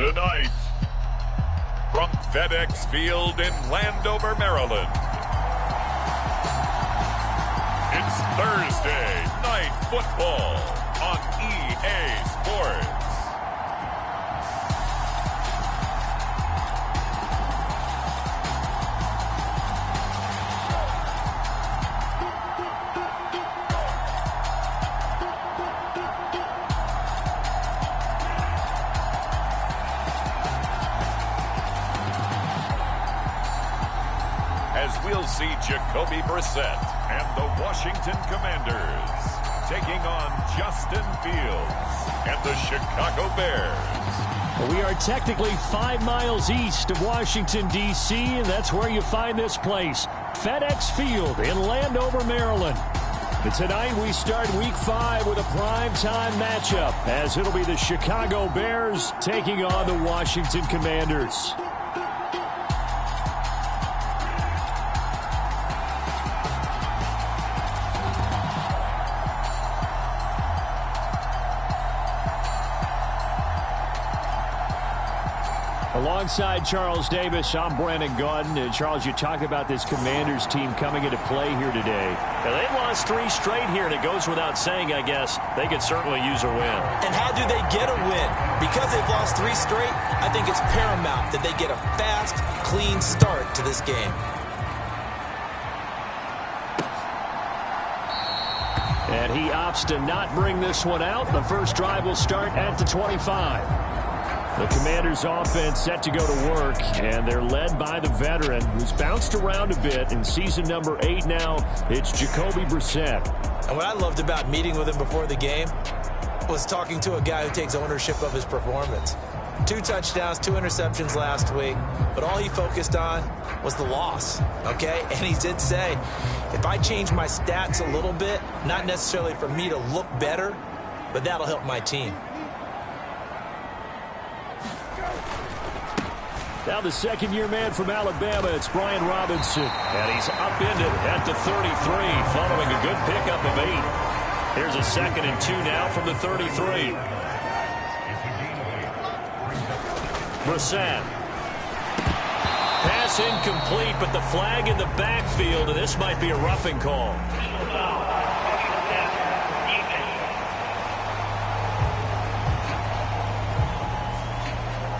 Tonight, from FedEx Field in Landover, Maryland, it's Thursday Night Football on EA Sports. As we'll see Jacoby Brissett and the Washington Commanders taking on Justin Fields and the Chicago Bears. We are technically 5 miles east of Washington, D.C., and that's where you find this place, FedEx Field in Landover, Maryland. And tonight we start Week 5 with a primetime matchup, as it'll be the Chicago Bears taking on the Washington Commanders. Alongside Charles Davis, I'm Brandon Gaudin. And Charles, you talked about this Commanders team coming into play here today. Now, they've lost 3 straight here, and it goes without saying, I guess, they could certainly use a win. And how do they get a win? Because they've lost 3 straight, I think it's paramount that they get a fast, clean start to this game. And he opts to not bring this one out. The first drive will start at the 25. The Commanders' offense set to go to work, and they're led by the veteran who's bounced around a bit. In season number 8 now, it's Jacoby Brissett. And what I loved about meeting with him before the game was talking to a guy who takes ownership of his performance. 2 touchdowns, 2 interceptions last week, but all he focused on was the loss, okay? And he did say, if I change my stats a little bit, not necessarily for me to look better, but that'll help my team. Now the second-year man from Alabama, it's Brian Robinson. And he's upended at the 33, following a good pickup of 8. Here's a 2nd and 2 now from the 33. Brissett. Pass incomplete, but the flag in the backfield, and this might be a roughing call.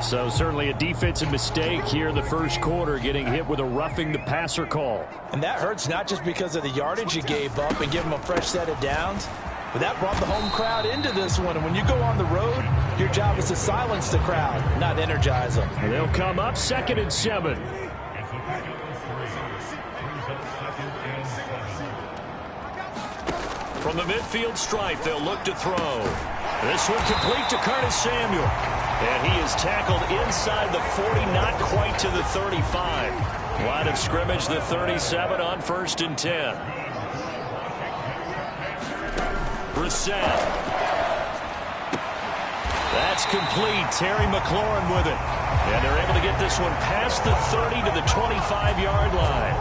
So certainly a defensive mistake here in the first quarter, getting hit with a roughing the passer call. And that hurts not just because of the yardage you gave up and give them a fresh set of downs, but that brought the home crowd into this one. And when you go on the road, your job is to silence the crowd, not energize them. And they'll come up 2nd and 7. From the midfield stripe, they'll look to throw. This one complete to Curtis Samuel. And he is tackled inside the 40, not quite to the 35. Line of scrimmage, the 37 on 1st and 10. Brissett. That's complete. Terry McLaurin with it. And they're able to get this one past the 30 to the 25-yard line.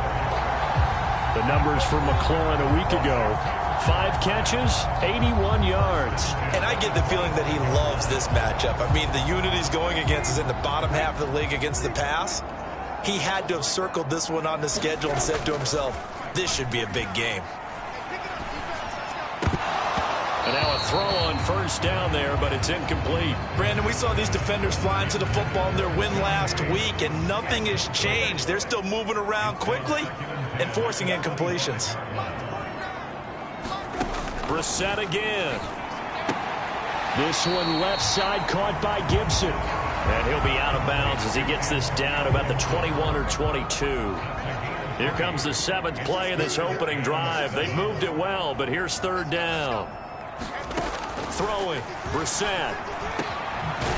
The numbers for McLaurin a week ago. 5 catches, 81 yards. And I get the feeling that he loves this matchup. I mean, the unit he's going against is in the bottom half of the league against the pass. He had to have circled this one on the schedule and said to himself, this should be a big game. And now a throw on 1st down there, but it's incomplete. Brandon, we saw these defenders flying to the football in their win last week, and nothing has changed. They're still moving around quickly and forcing incompletions. Brissett again. This one left side caught by Gibson. And he'll be out of bounds as he gets this down about the 21 or 22. Here comes the 7th play of this opening drive. They've moved it well, but here's 3rd down. Throwing, Brissett.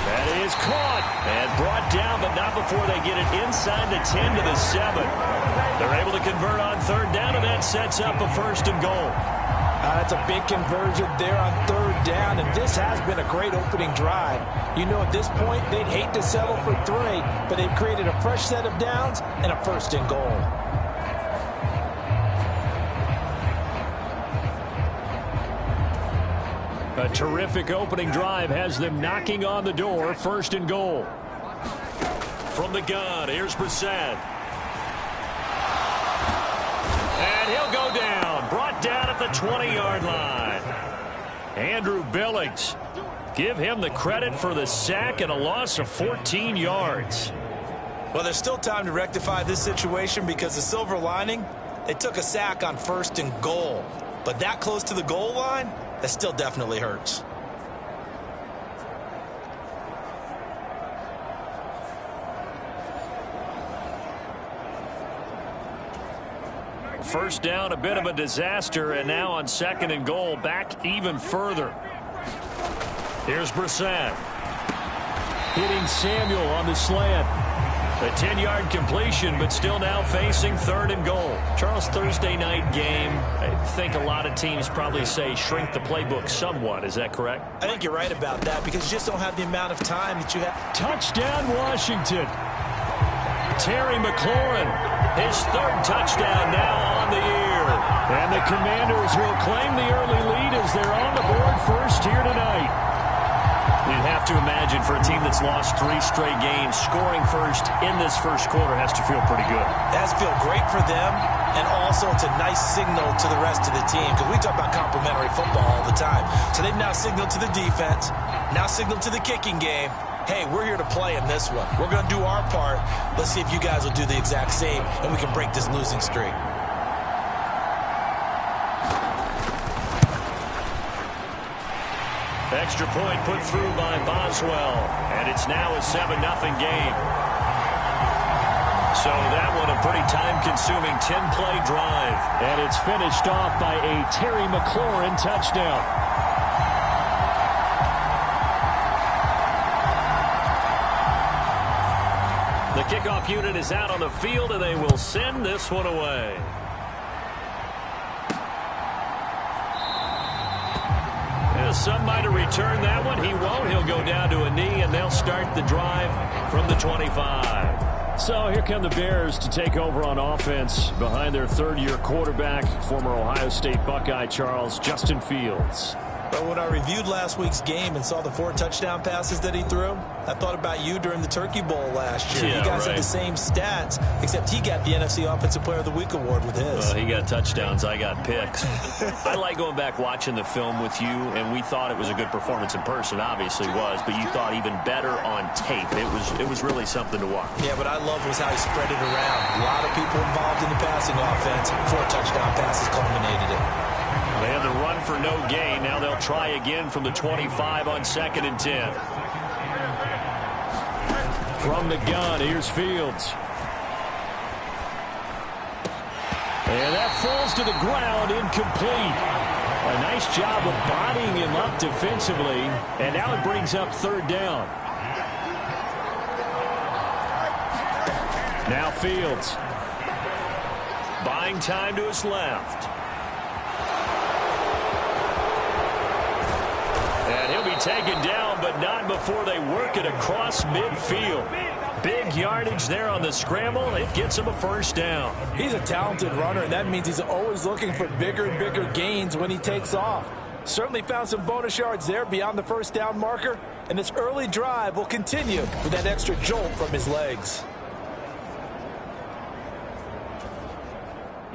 That is caught and brought down, but not before they get it inside the 10 to the 7. They're able to convert on 3rd down, and that sets up a 1st and goal. That's a big conversion there on 3rd down, and this has been a great opening drive. You know, at this point, they'd hate to settle for 3, but they've created a fresh set of downs and a 1st and goal. A terrific opening drive has them knocking on the door, 1st and goal. From the gun, here's Brissett. And he'll go down. Brought down at the 20-yard line. Andrew Billings. Give him the credit for the sack and a loss of 14 yards. Well, there's still time to rectify this situation because the silver lining, they took a sack on 1st and goal. But that close to the goal line, that still definitely hurts. First down, a bit of a disaster, and now on 2nd and goal, back even further. Here's Brissett. Hitting Samuel on the slant. A 10-yard completion, but still now facing 3rd and goal. Charles, Thursday night game, I think a lot of teams probably say shrink the playbook somewhat. Is that correct? I think you're right about that because you just don't have the amount of time that you have. Touchdown, Washington. Terry McLaurin, his 3rd touchdown now on the year. And the Commanders will claim the early lead as they're on the board first here tonight. You'd have to imagine for a team that's lost 3 straight games, scoring first in this first quarter has to feel pretty good. It has to feel great for them, and also it's a nice signal to the rest of the team because we talk about complementary football all the time. So they've now signaled to the defense, now signaled to the kicking game. Hey, we're here to play in this one. We're going to do our part. Let's see if you guys will do the exact same, and we can break this losing streak. Extra point put through by Boswell, and it's now a 7-0 game. So that one a pretty time-consuming 10-play drive. And it's finished off by a Terry McLaurin touchdown. The kickoff unit is out on the field, and they will send this one away. Some might have returned that one. He won't. He'll go down to a knee, and they'll start the drive from the 25. So here come the Bears to take over on offense behind their 3rd-year quarterback, former Ohio State Buckeye Justin Fields. But when I reviewed last week's game and saw the 4 touchdown passes that he threw, I thought about you during the Turkey Bowl last year. Yeah, you guys right. had the same stats, except he got the NFC Offensive Player of the Week award with his. He got touchdowns. I got picks. I like going back watching the film with you, and we thought it was a good performance in person. Obviously was, but you thought even better on tape. It was really something to watch. Yeah, what I love was how he spread it around. A lot of people involved in the passing offense. 4 touchdown passes culminated it. They had the run for no gain. Now they'll try again from the 25 on 2nd and 10. From the gun, here's Fields. And that falls to the ground, incomplete. A nice job of bodying him up defensively. And now it brings up 3rd down. Now Fields. Buying time to his left. And he'll be taken down, but not before they work it across midfield. Big yardage there on the scramble. It gets him a 1st down. He's a talented runner, and that means he's always looking for bigger and bigger gains when he takes off. Certainly found some bonus yards there beyond the 1st down marker, and this early drive will continue with that extra jolt from his legs.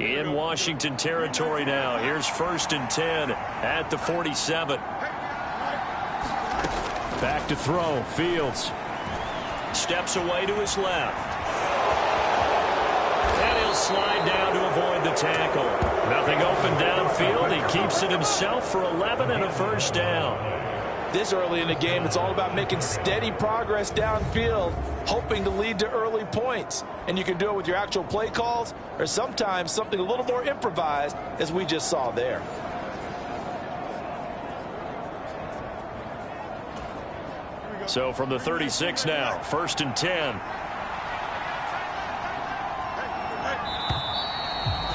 In Washington territory now. Here's 1st and 10 at the 47. Back to throw. Fields. Steps away to his left. And he'll slide down to avoid the tackle. Nothing open downfield. He keeps it himself for 11 and a 1st down. This early in the game, it's all about making steady progress downfield, hoping to lead to early points. And you can do it with your actual play calls or sometimes something a little more improvised, as we just saw there. So from the 36 now, 1st and 10.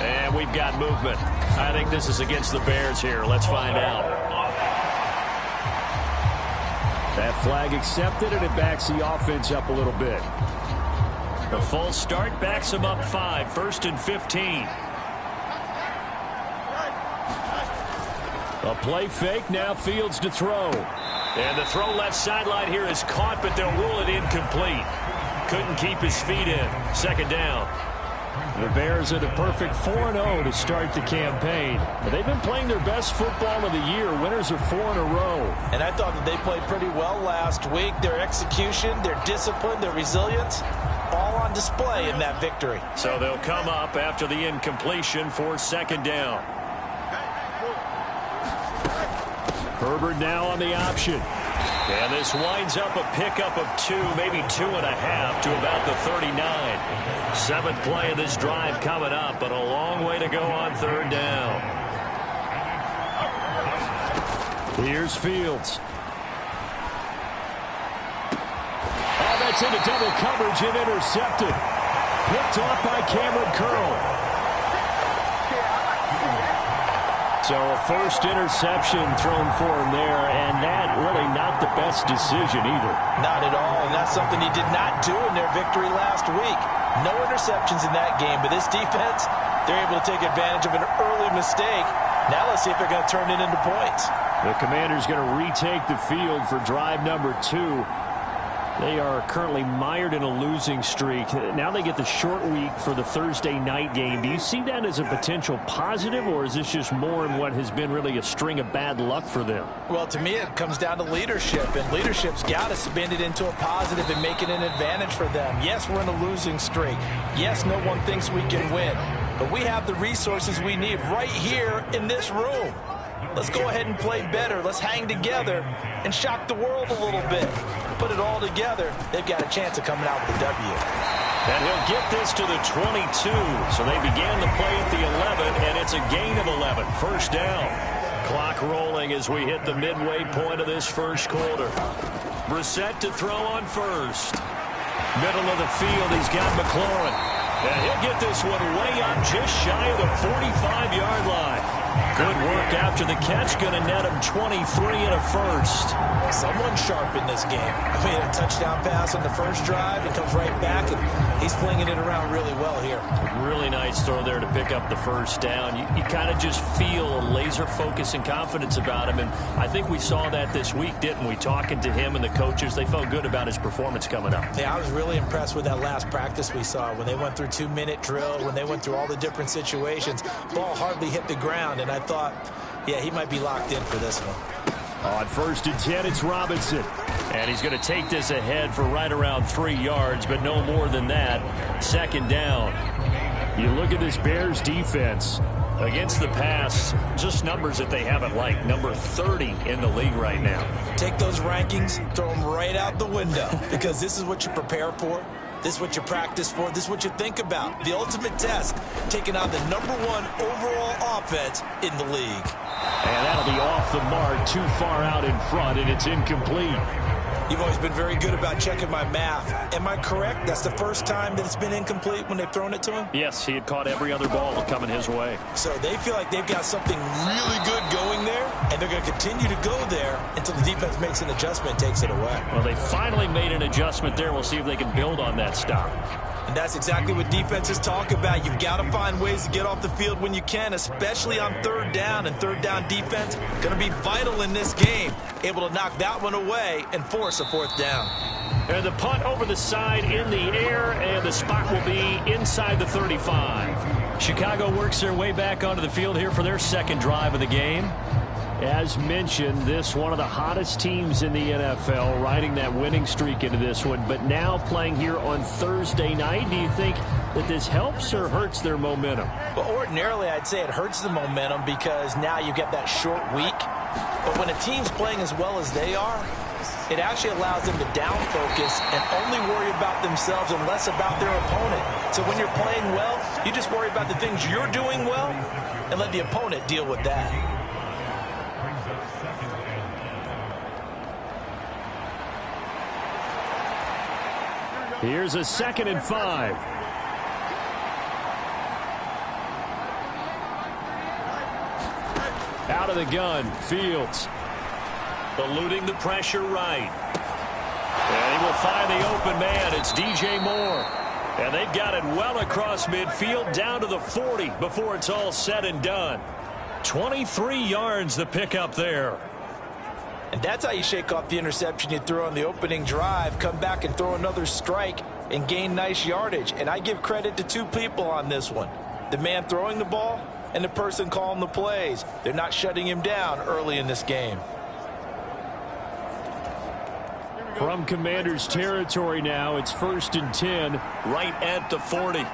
And we've got movement. I think this is against the Bears here. Let's find out. That flag accepted, and it backs the offense up a little bit. The full start backs them up 5, 1st and 15. A play fake, now Fields to throw. And the throw left sideline here is caught, but they'll rule it incomplete. couldn't keep his feet in. Second down. The Bears are the perfect 4-0 to start the campaign. But they've been playing their best football of the year. Winners are 4 in a row. And I thought that they played pretty well last week. Their execution, their discipline, their resilience, all on display in that victory. So they'll come up after the incompletion for second down. Herbert now on the option. And this winds up a pickup of 2, maybe 2.5 to about the 39. 7th play of this drive coming up, but a long way to go on third down. Here's Fields. Oh, that's into double coverage and intercepted. Picked off by Cameron Curl. So a first interception thrown for him there, and that really not the best decision either. Not at all, and that's something he did not do in their victory last week. No interceptions in that game, but this defense, they're able to take advantage of an early mistake. Now let's see if they're going to turn it into points. The Commanders going to retake the field for drive number 2. They are currently mired in a losing streak. Now they get the short week for the Thursday night game. Do you see that as a potential positive, or is this just more in what has been really a string of bad luck for them? Well, to me, it comes down to leadership, and leadership's got to spin it into a positive and make it an advantage for them. Yes, we're in a losing streak. Yes, no one thinks we can win, but we have the resources we need right here in this room. Let's go ahead and play better. Let's hang together and shock the world a little bit. Put it all together, they've got a chance of coming out with the W. And he'll get this to the 22. So they began the play at the 11, and it's a gain of 11. First down. Clock rolling as we hit the midway point of this first quarter. Brissett to throw on first. Middle of the field, he's got McLaurin. And he'll get this one way up just shy of the 45-yard line. Good work after the catch. Going to net him 23 and a first. Someone sharp in this game. I mean, a touchdown pass on the first drive. It comes right back, and he's flinging it around really well here. Really nice throw there to pick up the first down. You kind of just feel a laser focus and confidence about him, and I think we saw that this week, didn't we? Talking to him and the coaches, they felt good about his performance coming up. Yeah, I was really impressed with that last practice we saw when they went through 2-minute drill, when they went through all the different situations. Ball hardly hit the ground, and I thought, yeah, he might be locked in for this one. On 1st and 10, it's Robinson. And he's going to take this ahead for right around 3 yards, but no more than that. Second down. You look at this Bears defense. Against the pass, just numbers that they haven't liked. Number 30 in the league right now. Take those rankings, throw them right out the window, because this is what you prepare for. This is what you practice for. This is what you think about. The ultimate test, taking on the #1 overall offense in the league. And that'll be off the mark, too far out in front, and it's incomplete. You've always been very good about checking my math. Am I correct? That's the first time that it's been incomplete when they've thrown it to him? Yes, he had caught every other ball coming his way. So they feel like they've got something really good going there, and they're going to continue to go there until the defense makes an adjustment and takes it away. Well, they finally made an adjustment there. We'll see if they can build on that stop. And that's exactly what defenses talk about. You've got to find ways to get off the field when you can, especially on third down. And third down defense going to be vital in this game. Able to knock that one away and force a 4th down. And the punt over the side in the air, and the spot will be inside the 35. Chicago works their way back onto the field here for their second drive of the game. As mentioned, this one of the hottest teams in the NFL, riding that winning streak into this one, but now playing here on Thursday night. Do you think that this helps or hurts their momentum? Well, ordinarily, I'd say it hurts the momentum because now you get that short week. But when a team's playing as well as they are, it actually allows them to down focus and only worry about themselves and less about their opponent. So when you're playing well, you just worry about the things you're doing well and let the opponent deal with that. Here's a 2nd and 5. Out of the gun, Fields. Eluding the pressure right. And he will find the open man. It's DJ Moore. And they've got it well across midfield down to the 40 before it's all said and done. 23 yards the pickup there. And that's how you shake off the interception you threw on the opening drive. Come back and throw another strike. and gain nice yardage. And I give credit to two people on this one. The man throwing the ball and the person calling the plays. They're not shutting him down early in this game. From Commanders territory now, it's 1st and 10. Right at the 40.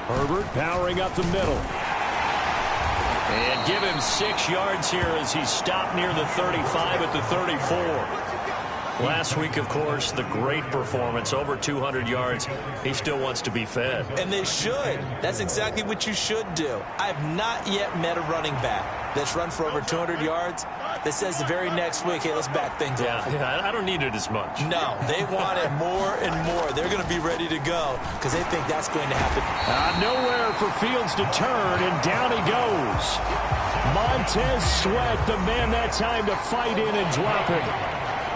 Herbert powering up the middle. And give him 6 yards here as he's stopped near the 35 at the 34. Last week, of course, the great performance, over 200 yards. He still wants to be fed. And they should. That's exactly what you should do. I have not yet met a running back that's run for over 200 yards that says the very next week, hey, let's back things up. Yeah, I don't need it as much. No, they want it more and more. They're going to be ready to go because they think that's going to happen. Nowhere for Fields to turn, and down he goes. Montez Sweat, the man that time to fight in and drop it.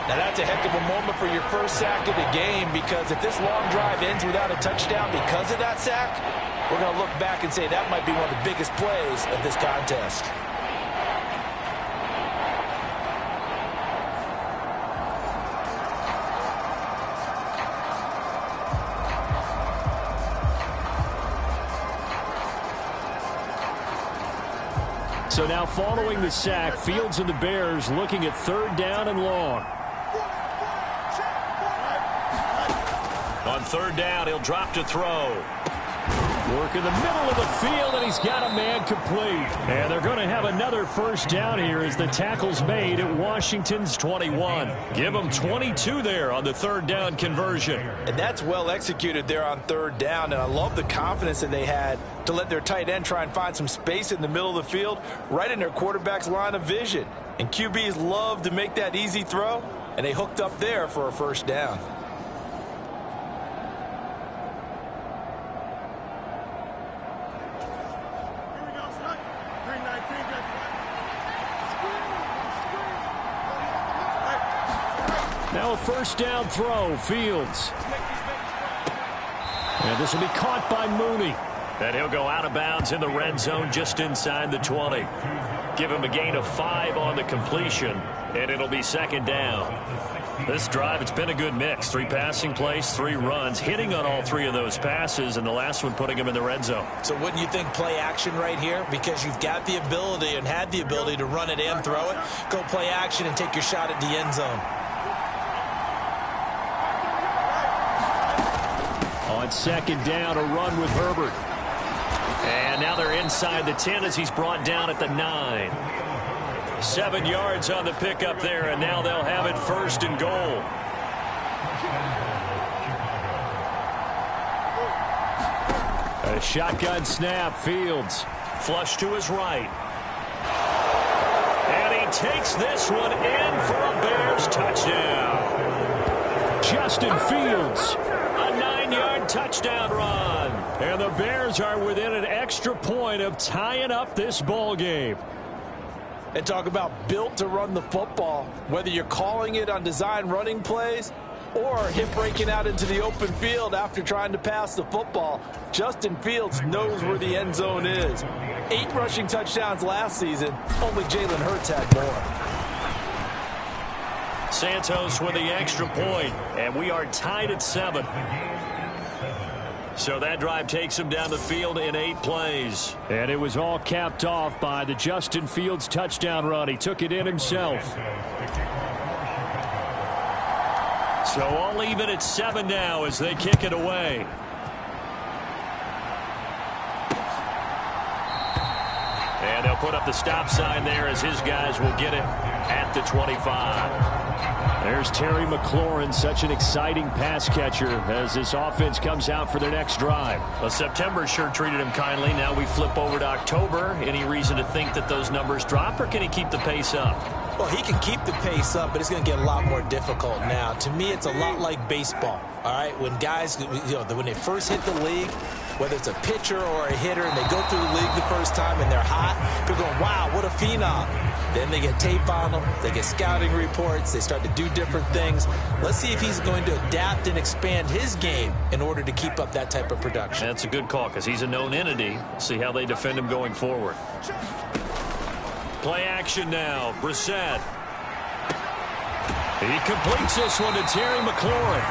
Now, that's a heck of a moment for your first sack of the game, because if this long drive ends without a touchdown because of that sack, we're going to look back and say that might be one of the biggest plays of this contest. So now following the sack, Fields and the Bears looking at 3rd down and long. On 3rd down, he'll drop to throw. Work in the middle of the field, and he's got a man complete. And they're going to have another 1st down here as the tackle's made at Washington's 21. Give them 22 there on the 3rd down conversion. And that's well executed there on 3rd down, and I love the confidence that they had to let their tight end try and find some space in the middle of the field, right in their quarterback's line of vision. And QBs love to make that easy throw, and they hooked up there for a 1st down. Now a 1st down throw, Fields. And this will be caught by Mooney. And he'll go out of bounds in the red zone just inside the 20. Give him a gain of 5 on the completion, and it'll be 2nd down. This drive, it's been a good mix. 3 passing plays, 3 runs, hitting on all 3 of those passes, and the last one putting him in the red zone. So wouldn't you think play action right here? Because you've got the ability and had the ability to run it and throw it. Go play action and take your shot at the end zone. On 2nd down, a run with Herbert. And now they're inside the 10 as he's brought down at the 9. 7 yards on the pickup there, and now they'll have it 1st and goal. A shotgun snap, Fields. Flush to his right. And he takes this one in for a Bears touchdown. Justin Fields. A 9-yard touchdown run. And the Bears are within an extra point of tying up this ball game. And talk about built to run the football. Whether you're calling it on design running plays or him breaking out into the open field after trying to pass the football, Justin Fields knows where the end zone is. 8 rushing touchdowns last season. Only Jalen Hurts had more. Santos with the extra point, and we are tied at 7. So that drive takes him down the field in 8 plays. And it was all capped off by the Justin Fields touchdown run. He took it in himself. So all even at 7 now as they kick it away. And they'll put up the stop sign there as his guys will get it at the 25. There's Terry McLaurin, such an exciting pass catcher as this offense comes out for their next drive. Well, September sure treated him kindly. Now we flip over to October. Any reason to think that those numbers drop, or can he keep the pace up? Well, he can keep the pace up, but it's going to get a lot more difficult now. To me, it's a lot like baseball, all right? When guys, when they first hit the league, whether it's a pitcher or a hitter, and they go through the league the first time and they're hot, they're going, wow, what a phenom. Then they get tape on them, they get scouting reports, they start to do different things. Let's see if he's going to adapt and expand his game in order to keep up that type of production. That's a good call because he's a known entity. See how they defend him going forward. Play action now. Brissett. He completes this one to Terry McLaurin.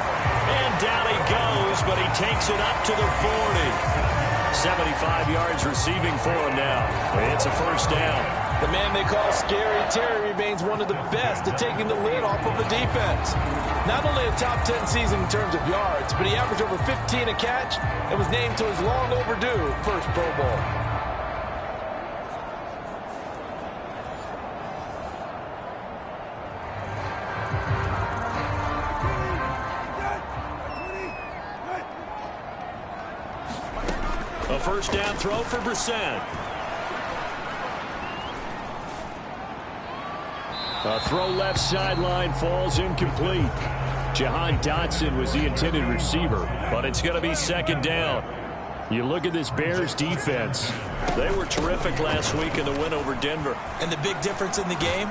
And down he goes, but he takes it up to the 40. 75 yards receiving for him now. It's a first down. The man they call Scary Terry remains one of the best at taking the lid off of the defense. Not only a top 10 season in terms of yards, but he averaged over 15 a catch and was named to his long overdue first Pro Bowl. A first down throw for Brissett. A throw left sideline falls incomplete. Jahan Dotson was the intended receiver, but it's going to be second down. You look at this Bears defense. They were terrific last week in the win over Denver. And the big difference in the game,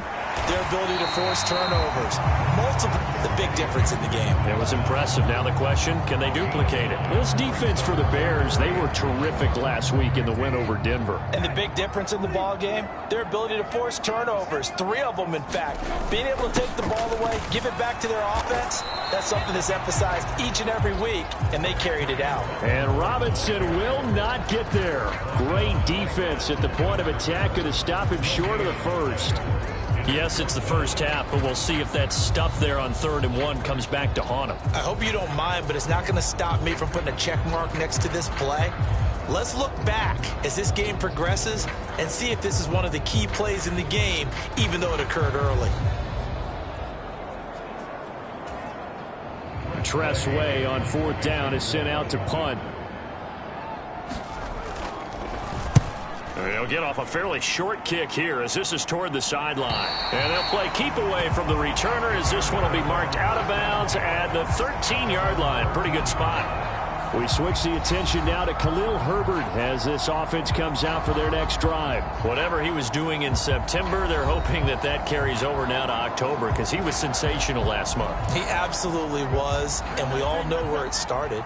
their ability to force turnovers. Multiple, the big difference in the game. It was impressive. Now the question, can they duplicate it? This defense for the Bears, they were terrific last week in the win over Denver. And the big difference in the ball game, their ability to force turnovers. 3 of them, in fact. Being able to take the ball away, give it back to their offense, that's something that's emphasized each and every week, and they carried it out. And Robinson will not get there. Great defense at the point of attack, going to stop him short of the first. Yes, it's the first half, but we'll see if that stuff there on 3rd and 1 comes back to haunt him. I hope you don't mind, but it's not going to stop me from putting a check mark next to this play. Let's look back as this game progresses and see if this is one of the key plays in the game, even though it occurred early. Tress Way on 4th down is sent out to punt. They'll get off a fairly short kick here as this is toward the sideline. And they'll play keep away from the returner as this one will be marked out of bounds at the 13-yard line. Pretty good spot. We switch the attention now to Khalil Herbert as this offense comes out for their next drive. Whatever he was doing in September, they're hoping that that carries over now to October because he was sensational last month. He absolutely was, and we all know where it started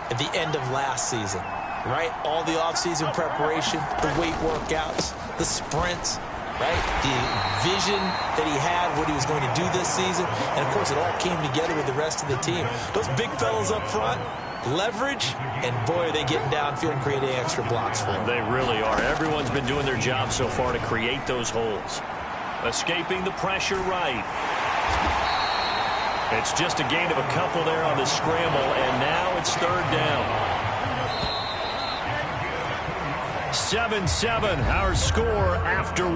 at the end of last season. Right? All the offseason preparation, the weight workouts, the sprints, right? The vision that he had, what he was going to do this season. And, of course, it all came together with the rest of the team. Those big fellas up front, leverage, and, boy, are they getting downfield and creating extra blocks for him. They really are. Everyone's been doing their job so far to create those holes. Escaping the pressure right. It's just a gain of a couple there on the scramble, and now it's 3rd down. 7-7, our score after 1.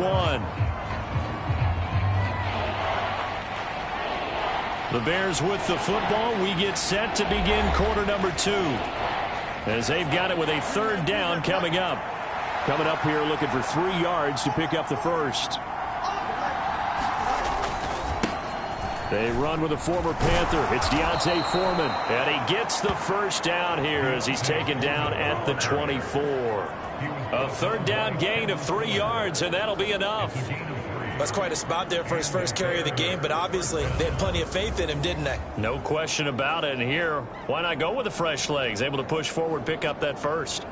The Bears with the football. We get set to begin quarter number 2. As they've got it with a 3rd down coming up. Coming up here looking for 3 yards to pick up the first. They run with a former Panther. It's Deontay Foreman. And he gets the first down here as he's taken down at the 24. A 3rd down gain of 3 yards, and that'll be enough. That's quite a spot there for his first carry of the game, but obviously they had plenty of faith in him, didn't they? No question about it. And here, why not go with the fresh legs? Able to push forward, pick up that first.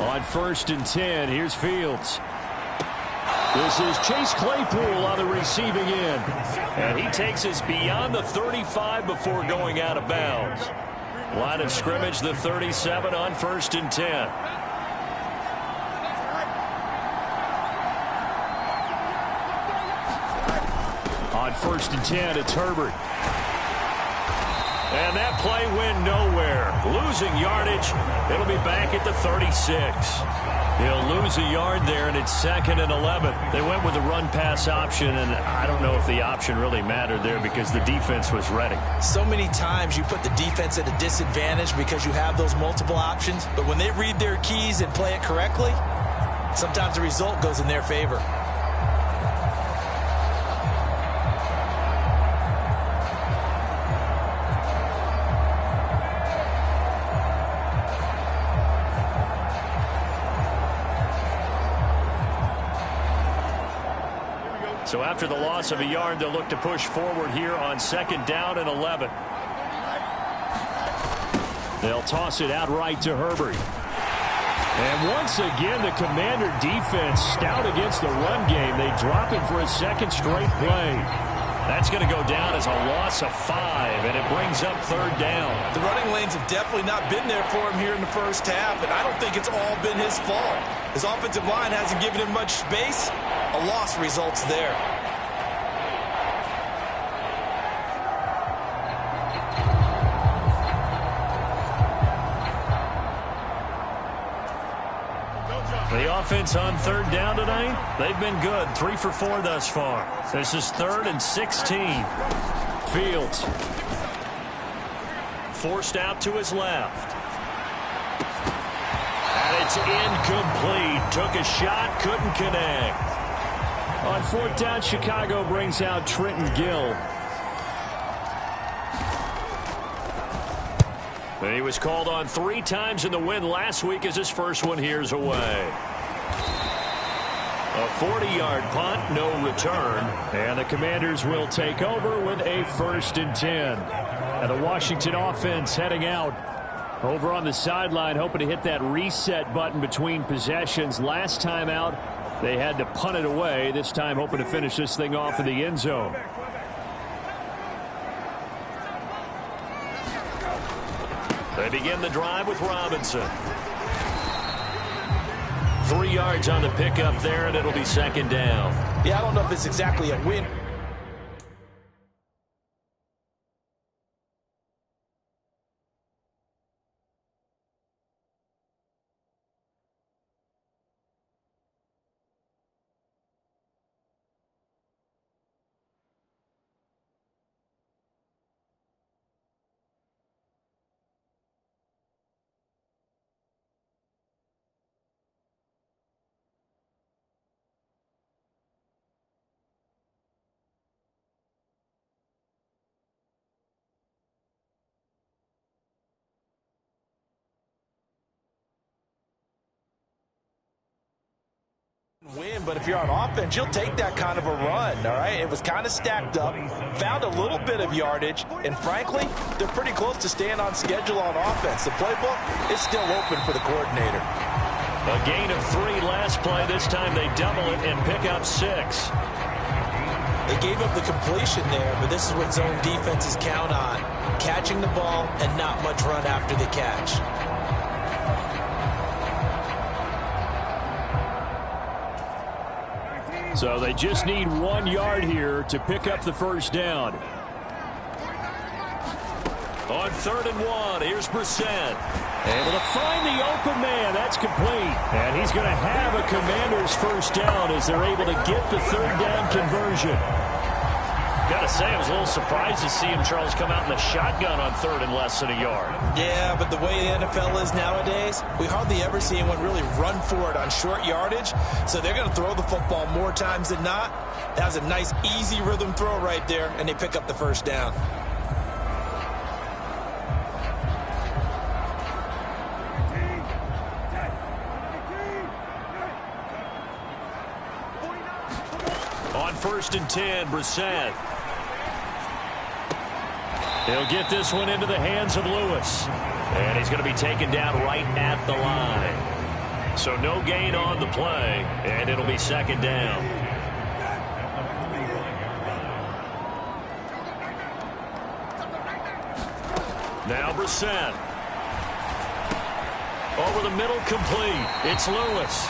On 1st and 10, here's Fields. This is Chase Claypool on the receiving end. And he takes us beyond the 35 before going out of bounds. Line of scrimmage, the 37 on 1st and 10. On 1st and 10, it's Herbert. And that play went nowhere. Losing yardage. It'll be back at the 36. He'll lose a yard there, and it's 2nd and 11. They went with the run-pass option, and I don't know if the option really mattered there because the defense was ready. So many times you put the defense at a disadvantage because you have those multiple options, but when they read their keys and play it correctly, sometimes the result goes in their favor. So after the loss of a yard, they'll look to push forward here on 2nd down and 11. They'll toss it outright to Herbert. And once again, the Commander defense stout against the run game. They drop him for a second straight play. That's going to go down as a loss of 5, and it brings up 3rd down. The running lanes have definitely not been there for him here in the first half, and I don't think it's all been his fault. His offensive line hasn't given him much space. A loss results there. The offense on 3rd down tonight, they've been good. 3 for 4 thus far. This is 3rd and 16. Fields. Forced out to his left. And it's incomplete. Took a shot, couldn't connect. On 4th down, Chicago brings out Trenton Gill. And he was called on 3 times in the win last week as his first one here's away. A 40-yard punt, no return. And the Commanders will take over with a 1st and 10. And the Washington offense heading out. Over on the sideline, hoping to hit that reset button between possessions. Last time out, they had to punt it away. This time hoping to finish this thing off in the end zone. They begin the drive with Robinson. 3 yards on the pickup there, and it'll be 2nd down. Yeah, I don't know if it's exactly a win. Win, but if you're on offense, you'll take that kind of a run, all right? It was kind of stacked up, found a little bit of yardage, and frankly, they're pretty close to staying on schedule on offense. The playbook is still open for the coordinator. A gain of 3 last play. This time they double it and pick up 6. They gave up the completion there, but this is what zone defenses count on, catching the ball and not much run after the catch. So they just need 1 yard here to pick up the 1st down. On 3rd and 1, here's Brissett. Able to find the open man. That's complete. And he's going to have a Commander's 1st down as they're able to get the 3rd down conversion. Got to say, I was a little surprised to see him, Charles, come out in the shotgun on 3rd and less than a yard. Yeah, but the way the NFL is nowadays, we hardly ever see anyone really run for it on short yardage. So they're going to throw the football more times than not. That was a nice, easy rhythm throw right there, and they pick up the 1st down. On 1st and 10, Brissett. He'll get this one into the hands of Lewis. And he's going to be taken down right at the line. So no gain on the play, and it'll be 2nd down. Now Brissett. Over the middle, complete. It's Lewis.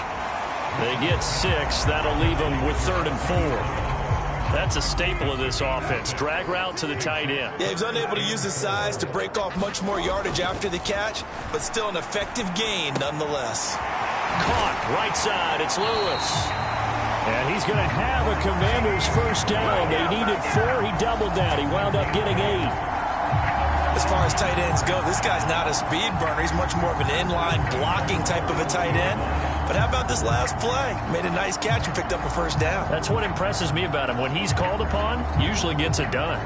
They get 6. That'll leave them with 3rd and 4. That's a staple of this offense. Drag route to the tight end. Yeah, he's unable to use his size to break off much more yardage after the catch, but still an effective gain nonetheless. Caught right side. It's Lewis. And he's going to have a Commander's 1st down. They needed 4. He doubled that. He wound up getting 8. As far as tight ends go, this guy's not a speed burner. He's much more of an inline blocking type of a tight end. But how about this last play? Made a nice catch and picked up a 1st down. That's what impresses me about him. When he's called upon, usually gets it done.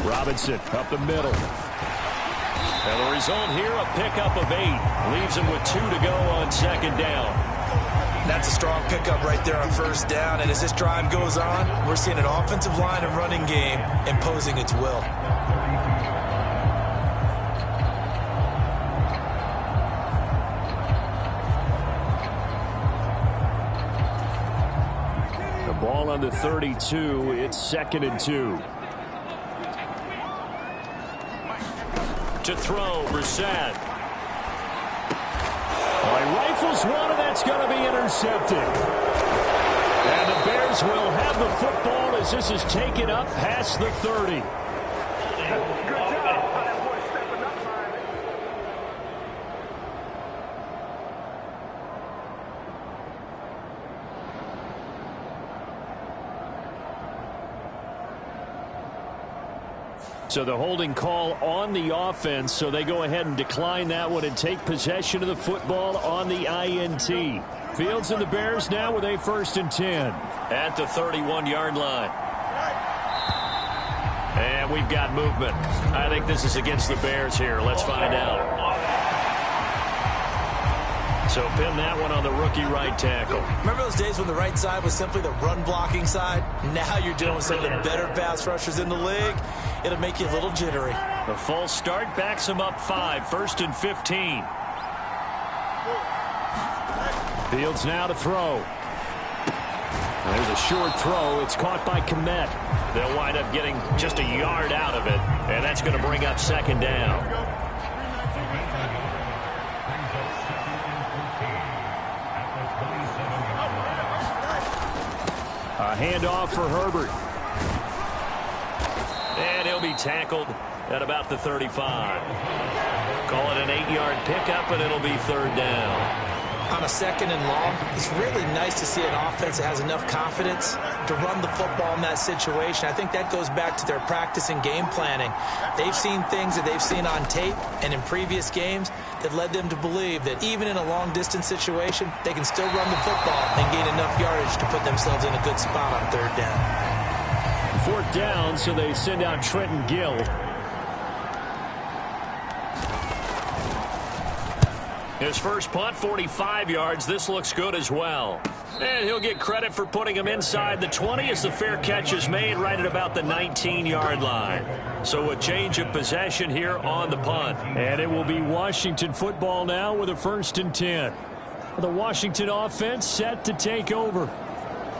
Robinson up the middle. And the result here, a pickup of 8. Leaves him with 2 to go on second down. That's a strong pickup right there on first down. And as this drive goes on, we're seeing an offensive line and running game imposing its will. The ball on the 32. It's 2nd and 2. To throw, Brissett. Rifles one, and that's going to be intercepted. And the Bears will have the football as this is taken up past the 30. So the holding call on the offense, so they go ahead and decline that one and take possession of the football on the INT. Fields and the Bears now with a 1st and 10. At the 31-yard line. And we've got movement. I think this is against the Bears here. Let's find out. So pin that one on the rookie right tackle. Remember those days when the right side was simply the run-blocking side? Now you're dealing with some of the better pass rushers in the league. It'll make you a little jittery. The false start backs him up 5. 1st and 15. Fields now to throw. There's a short throw. It's caught by Kmet. They'll wind up getting just a yard out of it, and that's going to bring up 2nd down. A handoff for Herbert. And he'll be tackled at about the 35. Call it an 8-yard pickup, and it'll be 3rd down. On a 2nd and long, it's really nice to see an offense that has enough confidence to run the football in that situation. I think that goes back to their practice and game planning. They've seen things that they've seen on tape and in previous games that led them to believe that even in a long-distance situation, they can still run the football and gain enough yardage to put themselves in a good spot on 3rd down. 4th down, so they send out Trenton Gill. His first punt, 45 yards. This looks good as well. And he'll get credit for putting him inside the 20 as the fair catch is made right at about the 19-yard line. So a change of possession here on the punt. And it will be Washington football now with a 1st and 10. The Washington offense set to take over.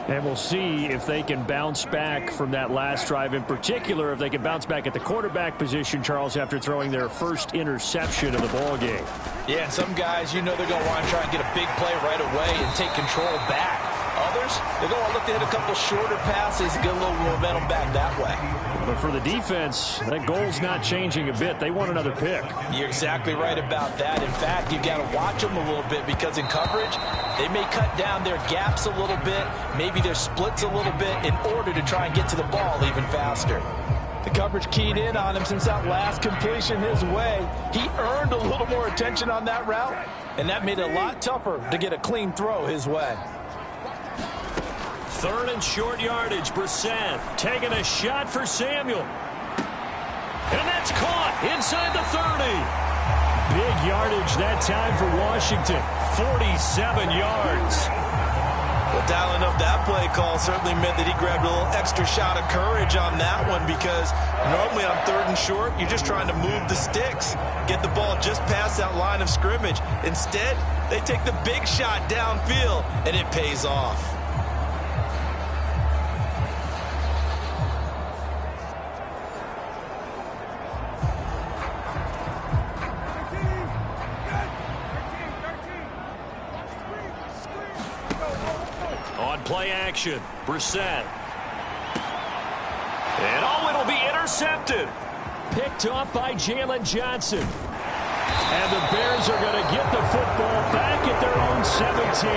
And we'll see if they can bounce back from that last drive. In particular, if they can bounce back at the quarterback position, Charles, after throwing their first interception of the ball game. Yeah, and some guys, you know they're going to want to try and get a big play right away and take control back. Others, they're going to look to hit a couple shorter passes and get a little momentum back that way. But for the defense, that goal's not changing a bit. They want another pick. You're exactly right about that. In fact, you've got to watch them a little bit because in coverage, they may cut down their gaps a little bit, maybe their splits a little bit in order to try and get to the ball even faster. The coverage keyed in on him since that last completion his way. He earned a little more attention on that route, and that made it a lot tougher to get a clean throw his way. 3rd and short yardage. Brissett taking a shot for Samuel. And that's caught inside the 30. Big yardage that time for Washington. 47 yards. Well, dialing up that play call certainly meant that he grabbed a little extra shot of courage on that one because normally on 3rd and short, you're just trying to move the sticks, get the ball just past that line of scrimmage. Instead, they take the big shot downfield, and it pays off. Play action. Brissett. And it'll be intercepted. Picked off by Jalen Johnson. And the Bears are going to get the football back at their own 17.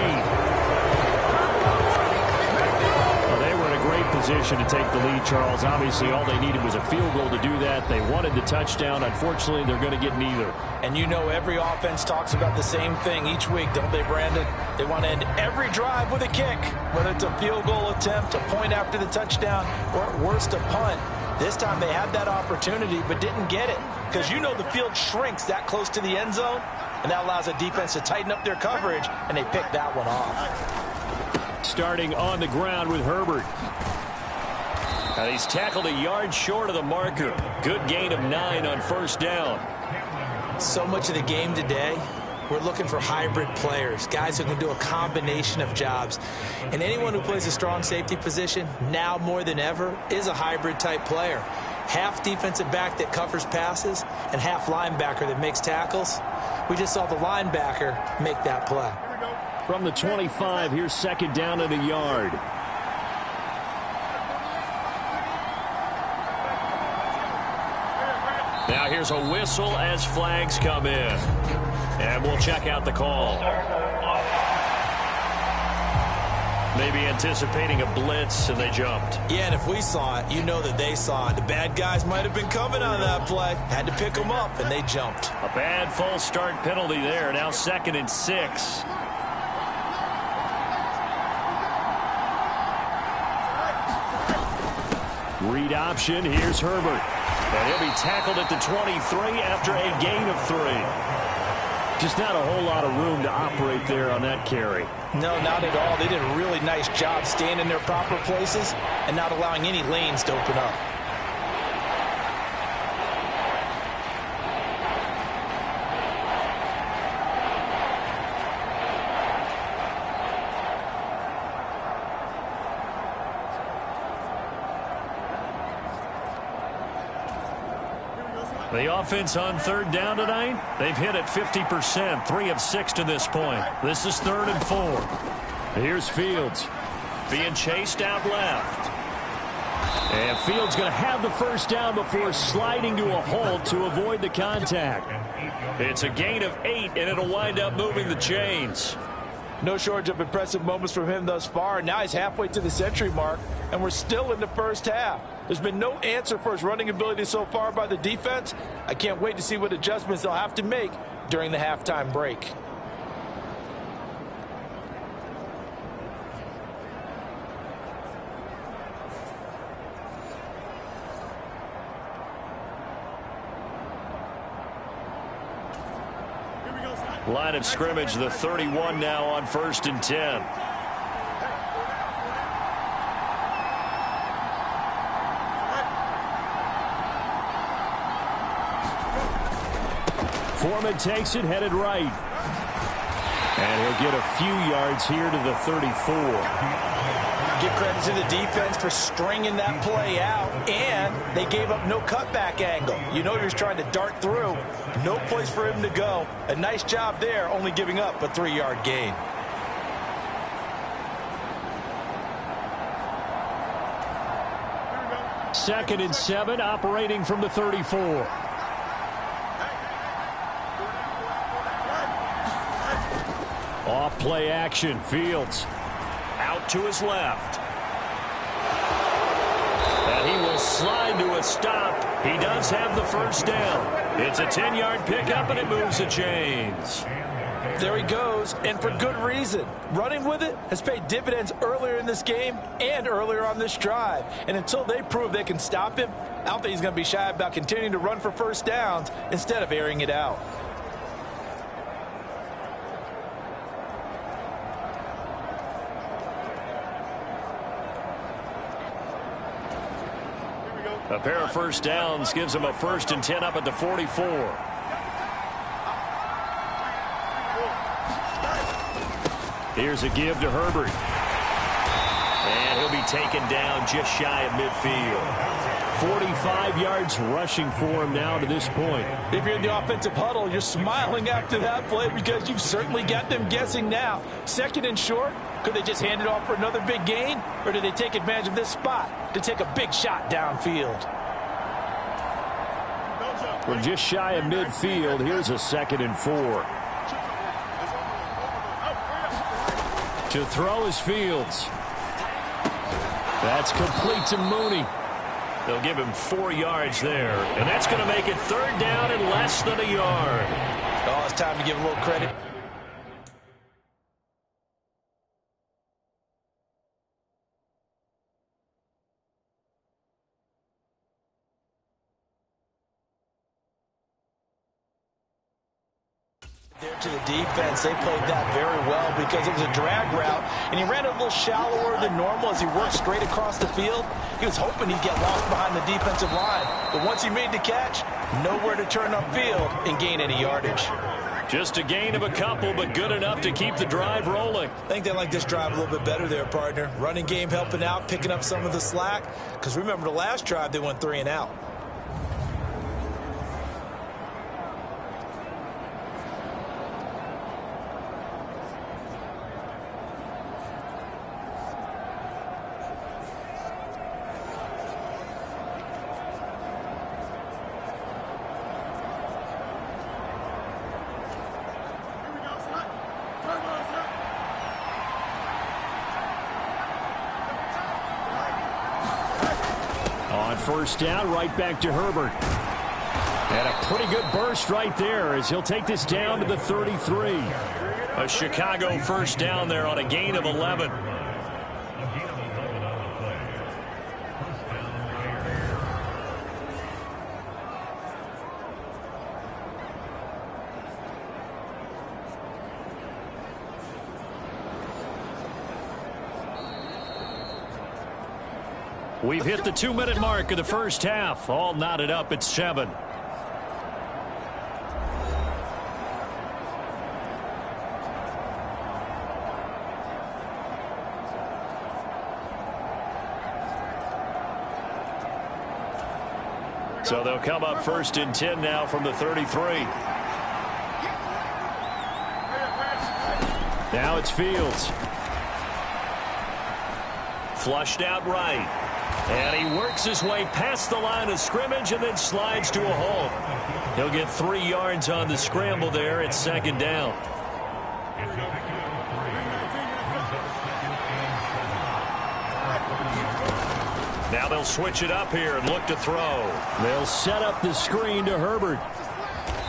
Well, they were in a great position to take the lead, Charles. Obviously, all they needed was a field goal to do that. They wanted the touchdown. Unfortunately, they're going to get neither. And you know every offense talks about the same thing each week, don't they, Brandon? They want to end every drive with a kick, whether it's a field goal attempt, a point after the touchdown, or at worst a punt. This time they had that opportunity but didn't get it, because you know the field shrinks that close to the end zone, and that allows the defense to tighten up their coverage, and they pick that one off. Starting on the ground with Herbert. And he's tackled a yard short of the marker. Good gain of 9 on first down. So much of the game today, we're looking for hybrid players, guys who can do a combination of jobs. And anyone who plays a strong safety position, now more than ever, is a hybrid type player. Half defensive back that covers passes and half linebacker that makes tackles. We just saw the linebacker make that play. From the 25, here's second down and a yard. Now here's a whistle as flags come in. And we'll check out the call. Maybe anticipating a blitz, and they jumped. Yeah, and if we saw it, you know that they saw it. The bad guys might have been coming on that play. Had to pick them up, and they jumped. A bad false start penalty there. Now 2nd and 6. Read option. Here's Herbert. And he'll be tackled at the 23 after a gain of 3. Just not a whole lot of room to operate there on that carry. No, not at all. They did a really nice job staying in their proper places and not allowing any lanes to open up. The offense on third down tonight, they've hit it 50%, 3 of 6 to this point. This is 3rd and 4. Here's Fields being chased out left. And Fields going to have the first down before sliding to a halt to avoid the contact. It's a gain of 8, and it'll wind up moving the chains. No shortage of impressive moments from him thus far. Now he's halfway to the century mark, and we're still in the first half. There's been no answer for his running ability so far by the defense. I can't wait to see what adjustments they'll have to make during the halftime break. Line of scrimmage, the 31 now on 1st and 10. Foreman takes it, headed right. And he'll get a few yards here to the 34. Give credit to the defense for stringing that play out, and they gave up no cutback angle. You know he was trying to dart through. No place for him to go. A nice job there, only giving up a 3-yard gain. Second and 7, operating from the 34. Off play action, Fields out to his left. And he will slide to a stop. He does have the first down. It's a 10-yard pickup, and it moves the chains. There he goes, and for good reason. Running with it has paid dividends earlier in this game and earlier on this drive. And until they prove they can stop him, I don't think he's going to be shy about continuing to run for first downs instead of airing it out. A pair of first downs gives him a 1st and 10 up at the 44. Here's a give to Herbert. And he'll be taken down just shy of midfield. 45 yards rushing for him now to this point. If you're in the offensive huddle, you're smiling after that play because you've certainly got them guessing now. 2nd and short. Could they just hand it off for another big gain? Or did they take advantage of this spot to take a big shot downfield? We're just shy of midfield. Here's a 2nd and 4. To throw is Fields. That's complete to Mooney. They'll give him 4 yards there. And that's going to make it 3rd down and less than a yard. Oh, it's time to give a little credit. There to the defense, they played that very well because it was a drag route, and he ran a little shallower than normal as he worked straight across the field. He was hoping he'd get lost behind the defensive line, but once he made the catch, nowhere to turn upfield and gain any yardage. Just a gain of a couple, but good enough to keep the drive rolling. I think they like this drive a little bit better there, partner. Running game helping out, picking up some of the slack, because remember the last drive they went 3 and out. On first down, right back to Herbert. And a pretty good burst right there as he'll take this down to the 33. A Chicago first down there on a gain of 11. We've hit the 2-minute mark of the first half. All knotted up at 7. So they'll come up first and 10 now from the 33. Now it's Fields. Flushed out right. And he works his way past the line of scrimmage and then slides to a halt. He'll get 3 yards on the scramble there at second down. Now they'll switch it up here and look to throw. They'll set up the screen to Herbert.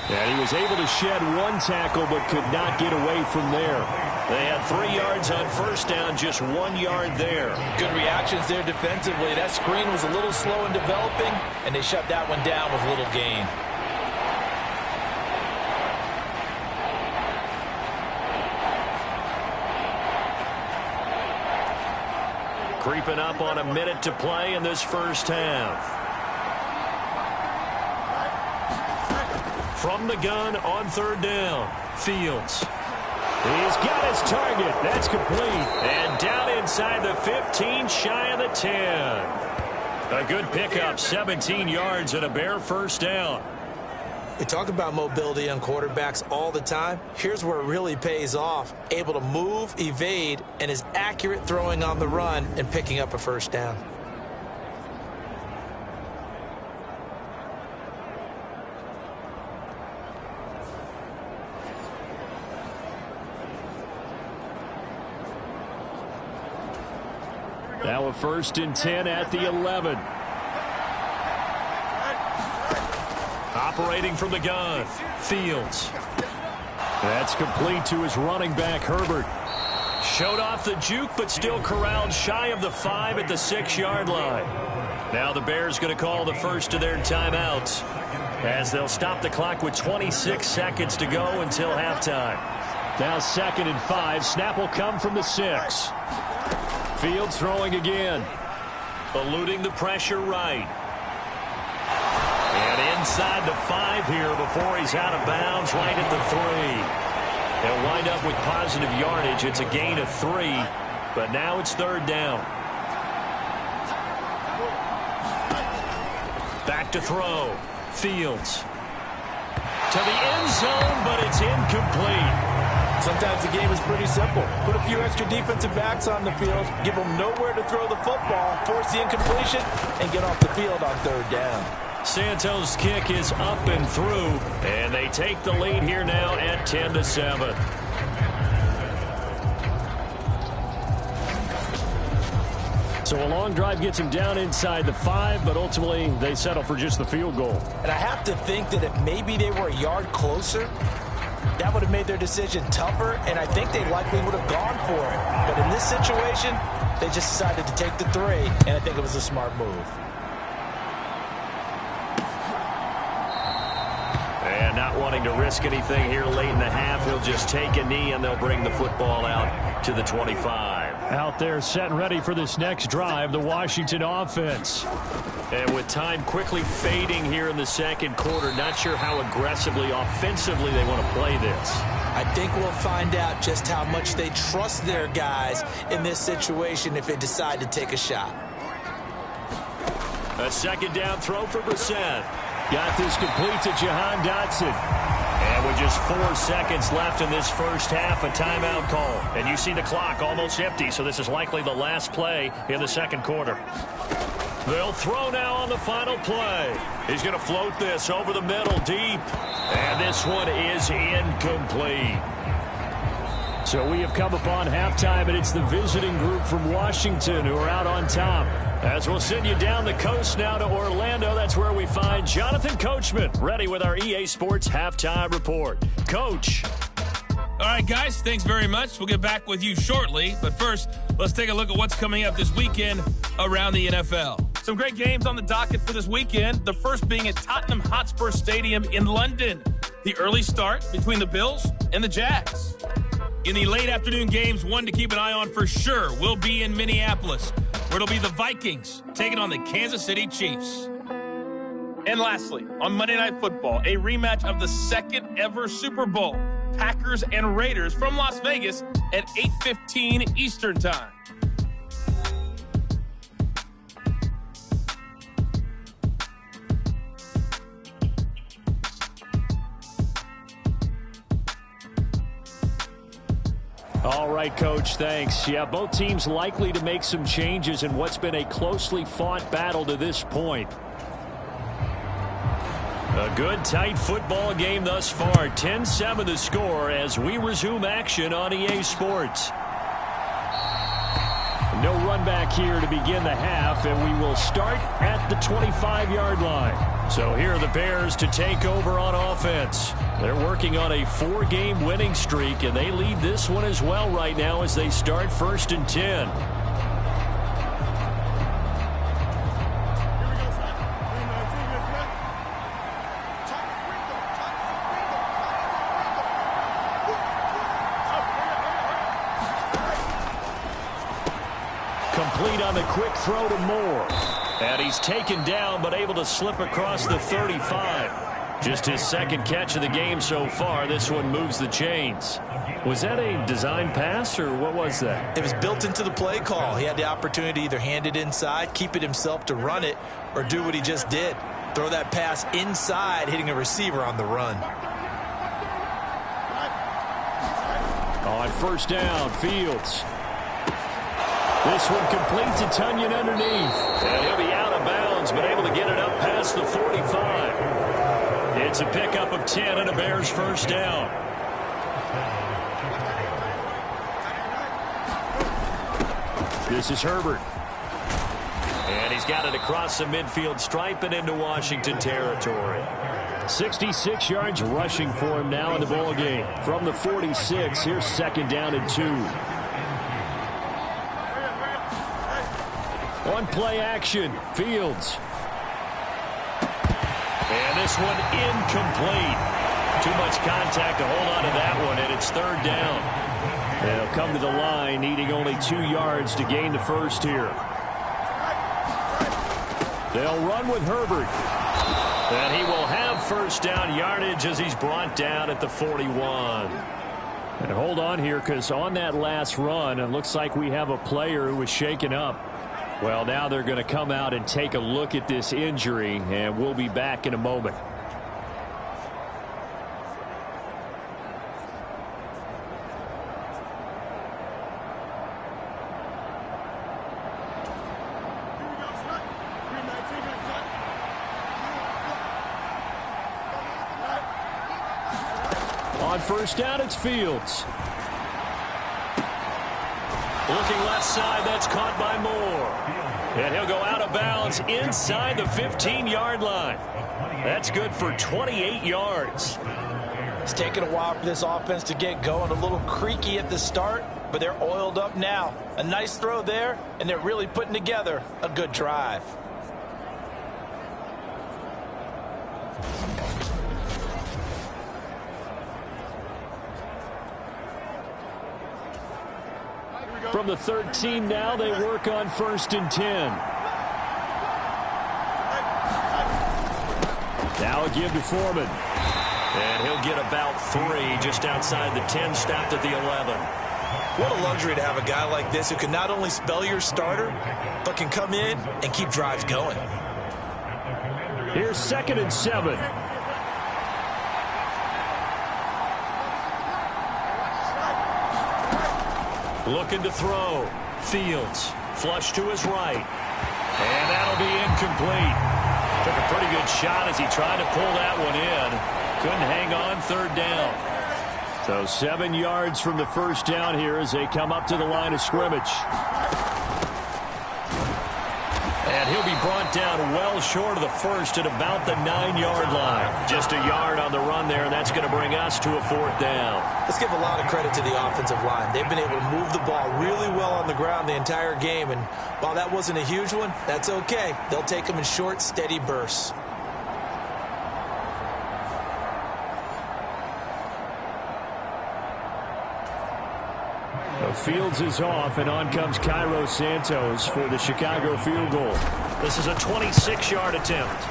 And he was able to shed 1 tackle but could not get away from there. They had 3 yards on first down, just 1 yard there. Good reactions there defensively. That screen was a little slow in developing, and they shut that one down with little gain. Creeping up on a minute to play in this first half. From the gun on third down, Fields. He's got his target. That's complete. And down inside the 15, shy of the 10. A good pickup, 17 yards and a bare first down. We talk about mobility on quarterbacks all the time. Here's where it really pays off. Able to move, evade, and is accurate throwing on the run and picking up a first down. Now a first and 10 at the 11. Operating from the gun, Fields. That's complete to his running back, Herbert. Showed off the juke, but still corralled shy of the 5 at the 6-yard line. Now the Bears going to call the first of their timeouts as they'll stop the clock with 26 seconds to go until halftime. Now 2nd and 5. Snap will come from the 6. Fields throwing again. Eluding the pressure right. And inside the 5 here before he's out of bounds right at the 3. They'll wind up with positive yardage. It's a gain of 3, but now it's third down. Back to throw. Fields. To the end zone, but it's incomplete. Sometimes the game is pretty simple. Put a few extra defensive backs on the field, give them nowhere to throw the football, force the incompletion, and get off the field on third down. Santos' kick is up and through, and they take the lead here now at 10-7. So a long drive gets him down inside the 5, but ultimately they settle for just the field goal. And I have to think that if maybe they were a yard closer, that would have made their decision tougher, and I think they likely would have gone for it. But in this situation, they just decided to take the 3, and I think it was a smart move. And not wanting to risk anything here late in the half. He'll just take a knee, and they'll bring the football out to the 25. Out there set and ready for this next drive, the Washington offense. And with time quickly fading here in the second quarter, not sure how aggressively, offensively they want to play this. I think we'll find out just how much they trust their guys in this situation if they decide to take a shot. A second down throw for Brissett. Got this complete to Jahan Dotson. And with just 4 seconds left in this first half, a timeout call. And you see the clock almost empty, so this is likely the last play in the second quarter. They'll throw now on the final play. He's going to float this over the middle deep. And this one is incomplete. So we have come upon halftime, and it's the visiting group from Washington who are out on top. As we'll send you down the coast now to Orlando, that's where we find Jonathan Coachman, ready with our EA Sports Halftime Report. Coach. All right, guys, thanks very much. We'll get back with you shortly. But first, let's take a look at what's coming up this weekend around the NFL. Some great games on the docket for this weekend, the first being at Tottenham Hotspur Stadium in London. The early start between the Bills and the Jags. In the late afternoon games, one to keep an eye on for sure will be in Minneapolis, where it'll be the Vikings taking on the Kansas City Chiefs. And lastly, on Monday Night Football, a rematch of the second ever Super Bowl, Packers and Raiders from Las Vegas at 8:15 Eastern Time. All right, Coach, thanks. Yeah, both teams likely to make some changes in what's been a closely fought battle to this point. A good, tight football game thus far. 10-7 the score as we resume action on EA Sports. No run back here to begin the half, and we will start at the 25-yard line. So here are the Bears to take over on offense. They're working on a 4-game winning streak, and they lead this one as well right now as they start 1st and 10. Complete on the quick throw to Moore. And he's taken down but able to slip across the 35. Just his second catch of the game so far. This one moves the chains. Was that a design pass or what was that? It was built into the play call. He had the opportunity to either hand it inside, keep it himself to run it, or do what he just did. Throw that pass inside, hitting a receiver on the run. On 1st down, Fields. This one complete to Tunyon underneath. And he'll be out of bounds, but able to get it up past the 45. It's a pickup of 10 and a Bears 1st down. This is Herbert. And he's got it across the midfield stripe and into Washington territory. 66 yards rushing for him now in the ball game. From the 46, here's 2nd down and 2. On play action, Fields. And this one incomplete. Too much contact to hold on to that one, and it's 3rd down. They'll come to the line, needing only 2 yards to gain the first here. They'll run with Herbert. And he will have 1st down yardage as he's brought down at the 41. And hold on here, because on that last run, it looks like we have a player who was shaken up. Well, now they're going to come out and take a look at this injury, and we'll be back in a moment. On 1st down, it's Fields. Looking left side, that's caught by Moore. And he'll go out of bounds inside the 15-yard line. That's good for 28 yards. It's taken a while for this offense to get going. A little creaky at the start, but they're oiled up now. A nice throw there, and they're really putting together a good drive. From the 13 now, they work on 1st and 10. Now a give to Foreman. And he'll get about 3 just outside the 10, stopped at the 11. What a luxury to have a guy like this who can not only spell your starter, but can come in and keep drives going. Here's 2nd and 7. Looking to throw. Fields. Flush to his right. And that'll be incomplete. Took a pretty good shot as he tried to pull that one in. Couldn't hang on, 3rd down. So 7 yards from the 1st down here as they come up to the line of scrimmage. And he'll be brought down well short of the 1st at about the 9-yard line. Just a yard on the run there, and that's going to bring us to a 4th down. Let's give a lot of credit to the offensive line. They've been able to move the ball really well on the ground the entire game, and while that wasn't a huge one, that's okay. They'll take them in short, steady bursts. Fields is off, and on comes Cairo Santos for the Chicago field goal. This is a 26-yard attempt.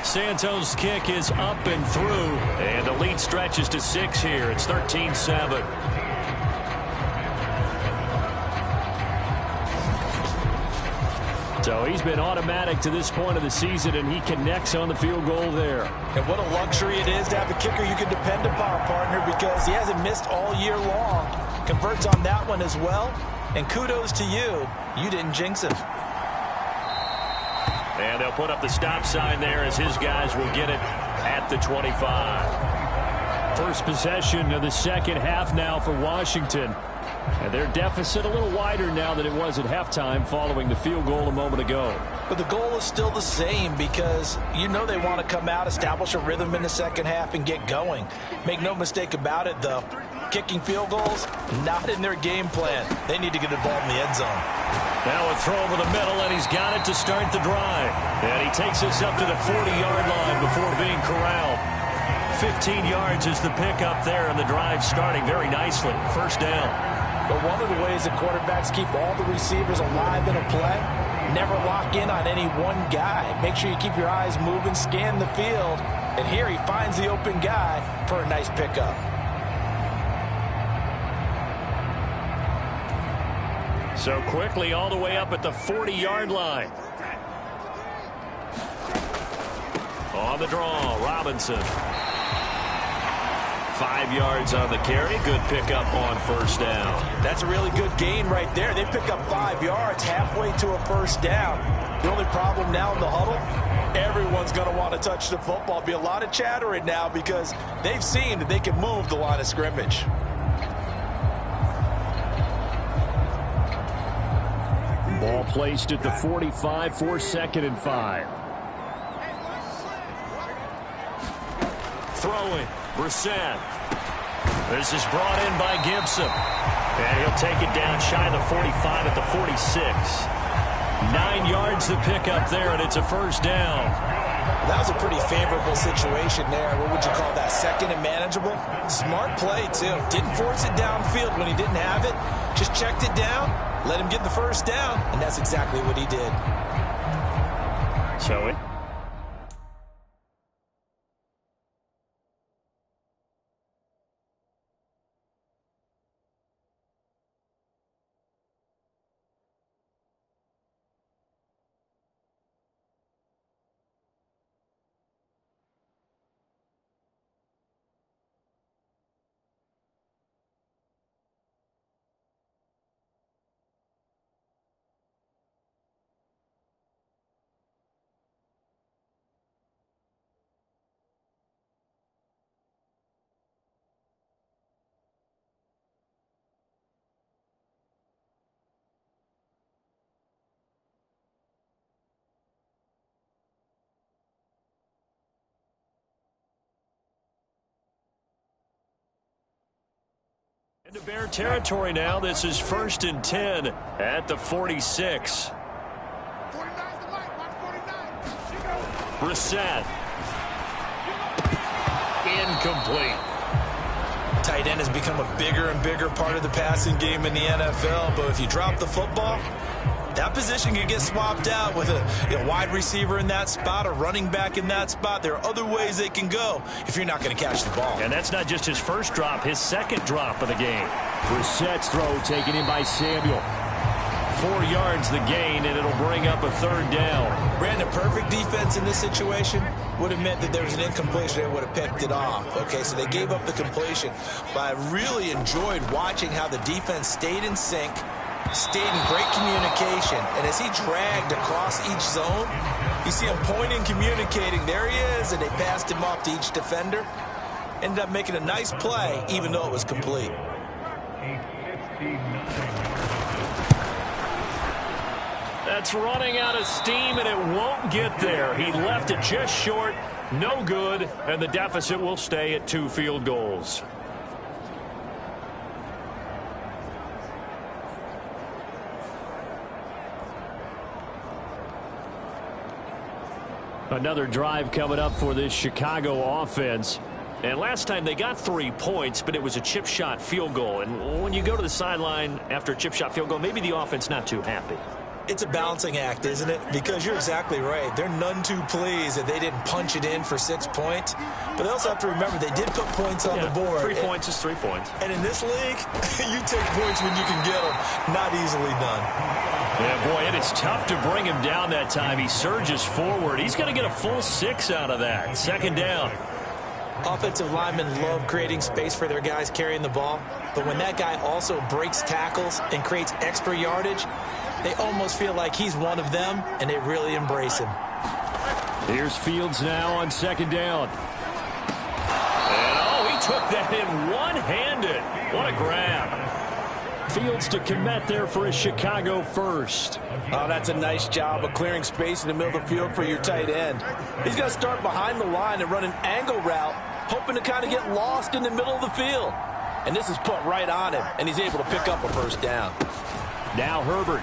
Santos' kick is up and through, and the lead stretches to 6 here. It's 13-7. So he's been automatic to this point of the season, and he connects on the field goal there. And what a luxury it is to have a kicker you can depend upon, partner, because he hasn't missed all year long. Converts on that one as well. And kudos to you. You didn't jinx him. And they'll put up the stop sign there as his guys will get it at the 25. First possession of the second half now for Washington. And their deficit a little wider now than it was at halftime following the field goal a moment ago. But the goal is still the same because you know they want to come out, establish a rhythm in the second half, and get going. Make no mistake about it, though. Kicking field goals, not in their game plan. They need to get the ball in the end zone. Now a throw over the middle, and he's got it to start the drive. And he takes us up to the 40-yard line before being corralled. 15 yards is the pickup there, and the drive starting very nicely. 1st down. But one of the ways that quarterbacks keep all the receivers alive in a play, never lock in on any one guy. Make sure you keep your eyes moving, scan the field. And here he finds the open guy for a nice pickup. So quickly all the way up at the 40-yard line. On the draw, Robinson. 5 yards on the carry. Good pickup on 1st down. That's a really good gain right there. They pick up 5 yards halfway to a 1st down. The only problem now in the huddle, everyone's going to want to touch the football. Be a lot of chattering now because they've seen that they can move the line of scrimmage. Ball placed at the 45 for 2nd and 5. Throwing. Brissett. This is brought in by Gibson. And he'll take it down shy of the 45 at the 46. 9 yards to pick up there, and it's a 1st down. That was a pretty favorable situation there. What would you call that? 2nd and manageable? Smart play, too. Didn't force it downfield when he didn't have it. Just checked it down, let him get the 1st down, and that's exactly what he did. So it. Into Bear territory now. This is 1st and 10 at the 46. Brissett. Incomplete. tight end has become a bigger and bigger part of the passing game in the NFL, but if you drop the football, that position can get swapped out with a wide receiver in that spot, a running back in that spot. There are other ways they can go if you're not going to catch the ball. And that's not just his first drop, his second drop of the game. Brissett's throw taken in by Samuel. 4 yards the gain, and it'll bring up a third down. Brandon, perfect defense in this situation would have meant that there was an incompletion. They would have picked it off. Okay, so they gave up the completion. But I really enjoyed watching how the defense stayed in sync, stayed in great communication. And as he dragged across each zone, you see him pointing, communicating. There he is, and they passed him off to each defender. Ended up making a nice play, even though it was complete. That's running out of steam, and it won't get there. He left it just short. No good, and the deficit will stay at 2 field goals. Another drive coming up for this Chicago offense. And last time they got 3 points, but it was a chip shot field goal. And when you go to the sideline after a chip shot field goal, maybe the offense not too happy. It's a balancing act, isn't it? Because you're exactly right. They're none too pleased that they didn't punch it in for 6 points. But they also have to remember they did put points on the board. 3 points is 3 points. And in this league, you take points when you can get them. Not easily done. Yeah, boy, it is tough to bring him down that time. He surges forward. He's going to get a full 6 out of that. Second down. Offensive linemen love creating space for their guys carrying the ball. But when that guy also breaks tackles and creates extra yardage, they almost feel like he's one of them, and they really embrace him. Here's Fields now on second down. And, oh, he took that in one-handed. What a grab. Fields to commit there for his Chicago first. Oh, that's a nice job of clearing space in the middle of the field for your tight end. He's going to start behind the line and run an angle route, hoping to kind of get lost in the middle of the field. And this is put right on him, and he's able to pick up a first down. Now Herbert.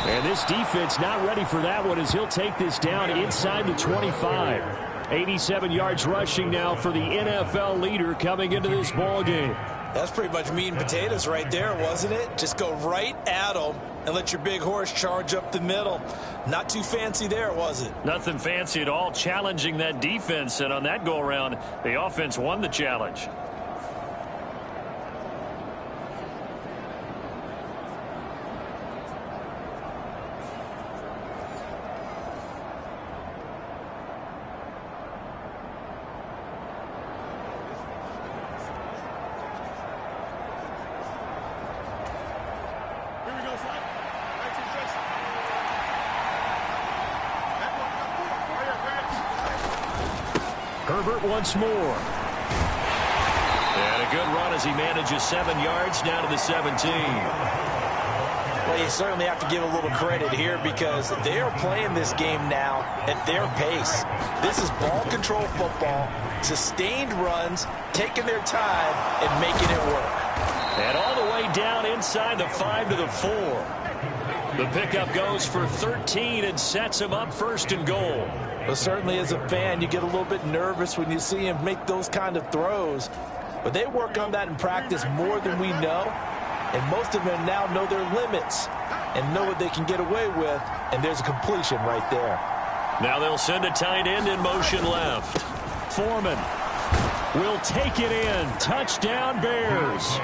And this defense not ready for that one as he'll take this down inside the 25. 87 yards rushing now for the NFL leader coming into this ball game. That's pretty much meat and potatoes right there, wasn't it? Just go right at them and let your big horse charge up the middle. Not too fancy there, was it? Nothing fancy at all, challenging that defense. And on that go-around, the offense won the challenge. Herbert once more. And a good run as he manages 7 yards down to the 17. Well, you certainly have to give a little credit here because they are playing this game now at their pace. This is ball control football, sustained runs, taking their time and making it work. And all the way down inside the 5 to the 4. The pickup goes for 13 and sets him up first and goal. Well, certainly as a fan, you get a little bit nervous when you see him make those kind of throws. But they work on that in practice more than we know. And most of them now know their limits and know what they can get away with. And there's a completion right there. Now they'll send a tight end in motion left. Foreman will take it in. Touchdown, Bears.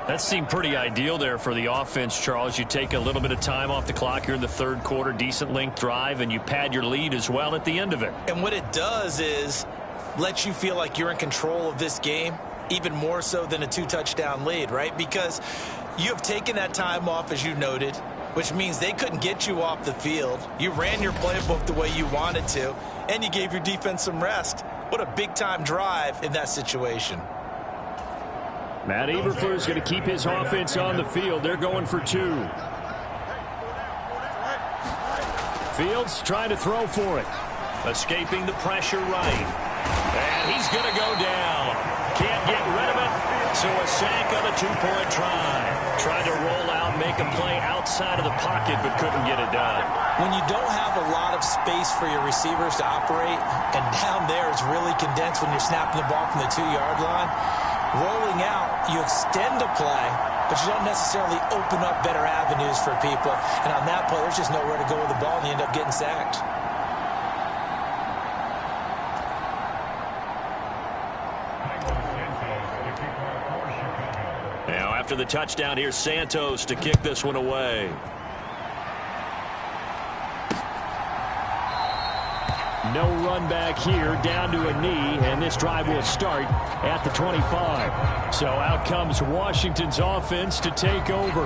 That seemed pretty ideal there for the offense, Charles. You take a little bit of time off the clock here in the third quarter, decent length drive, and you pad your lead as well at the end of it. And what it does is let you feel like you're in control of this game, even more so than a 2-touchdown lead, right? Because you have taken that time off, as you noted, which means they couldn't get you off the field. You ran your playbook the way you wanted to, and you gave your defense some rest. What a big-time drive in that situation. Matt Eberflus is going to keep his offense on the field. They're going for 2. Fields trying to throw for it. Escaping the pressure right. And he's going to go down. Can't get rid of it. So a sack on a two-point try. Tried to roll out, make a play outside of the pocket, but couldn't get it done. When you don't have a lot of space for your receivers to operate, and down there it's really condensed when you're snapping the ball from the 2-yard line, rolling out, you extend a play, but you don't necessarily open up better avenues for people. And on that play, there's just nowhere to go with the ball, and you end up getting sacked. Now, after the touchdown, here's Santos to kick this one away. No run back here, down to a knee, and this drive will start at the 25. So out comes Washington's offense to take over.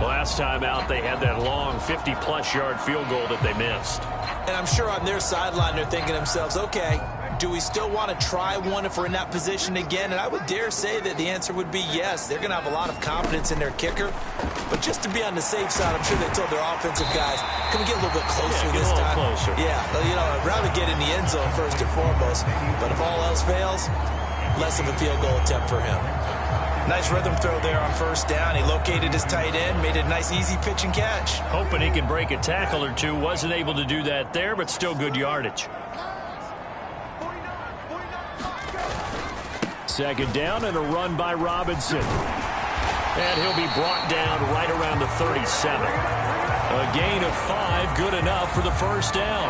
Last time out, they had that long 50-plus yard field goal that they missed. And I'm sure on their sideline they're thinking to themselves, okay, do we still want to try one if we're in that position again? And I would dare say that the answer would be yes. They're going to have a lot of confidence in their kicker. But just to be on the safe side, I'm sure they told their offensive guys, can we get a little bit closer this time? Closer. Yeah, you know, I'd rather get in the end zone first and foremost. But if all else fails, less of a field goal attempt for him. Nice rhythm throw there on first down. He located his tight end, made a nice easy pitch and catch. Hoping he can break a tackle or two. Wasn't able to do that there, but still good yardage. Second down and a run by Robinson. And he'll be brought down right around the 37. A gain of 5, good enough for the first down.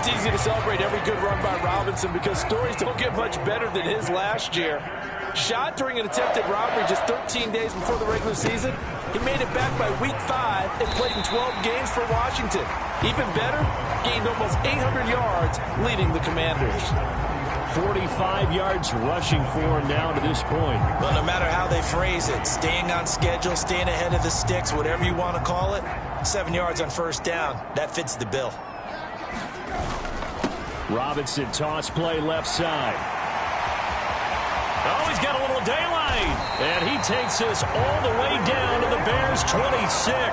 It's easy to celebrate every good run by Robinson because stories don't get much better than his last year. Shot during an attempted robbery just 13 days before the regular season. He made it back by week 5 and played in 12 games for Washington. Even better, gained almost 800 yards leading the Commanders. 45 yards rushing for him now to this point. Well, no matter how they phrase it, staying on schedule, staying ahead of the sticks, whatever you want to call it, 7 yards on first down, that fits the bill. Robinson toss play left side. Oh, he's got a little daylight. And he takes us all the way down to the Bears' 26.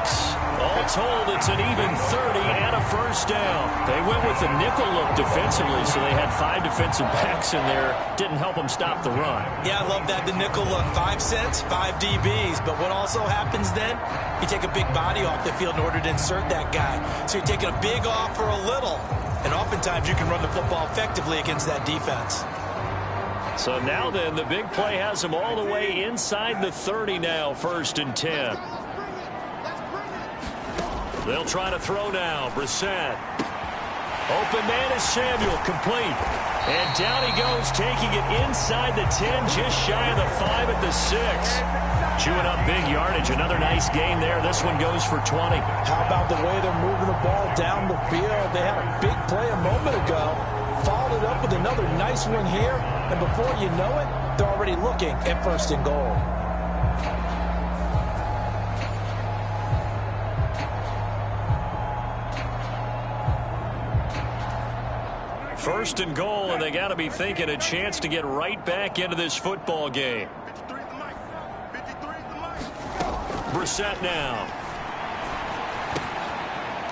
All told, it's an even 30 and a first down. They went with the nickel look defensively, so they had 5 defensive backs in there. Didn't help them stop the run. Yeah, I love that, the nickel look. 5 cents, 5 DBs. But what also happens then, you take a big body off the field in order to insert that guy. So you're taking a big off for a little. And oftentimes you can run the football effectively against that defense. So now then, the big play has them all the way inside the 30 now, 1st and 10. They'll try to throw now. Brissett. Open man is Samuel, complete. And down he goes, taking it inside the 10, just shy of the 5 at the 6. Chewing up big yardage. Another nice gain there. This one goes for 20. How about the way they're moving the ball down the field? They had a big play a moment ago. Followed it up with another nice one here. And before you know it, they're already looking at 1st and goal. First and goal, and they got to be thinking a chance to get right back into this football game. Brissett now.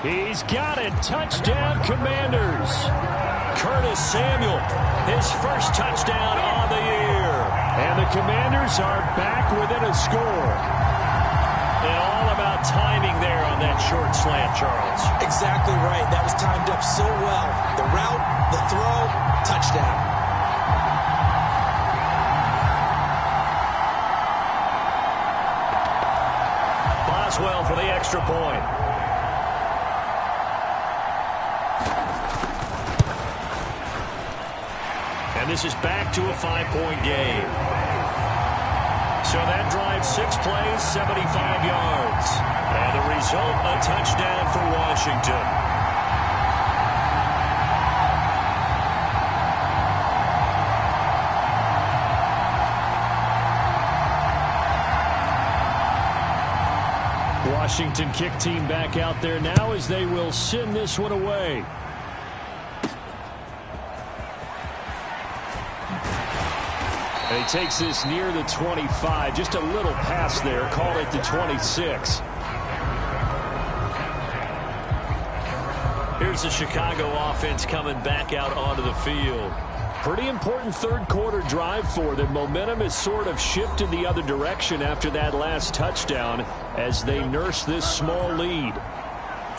He's got it. Touchdown, Commanders. Curtis Samuel, his first touchdown on the year. And the Commanders are back within a score. And all about timing there on that short slant, Charles. Exactly right. That was timed up so well. The route, the throw, touchdown. Boswell for the extra point. And this is back to a 5-point game. So that drives 6 plays, 75 yards. And the result, a touchdown for Washington. Washington kick team back out there now as they will send this one away. And he takes this near the 25. Just a little pass there. Call it the 26. Here's the Chicago offense coming back out onto the field. Pretty important third quarter drive for them. Momentum has sort of shifted the other direction after that last touchdown as they nurse this small lead.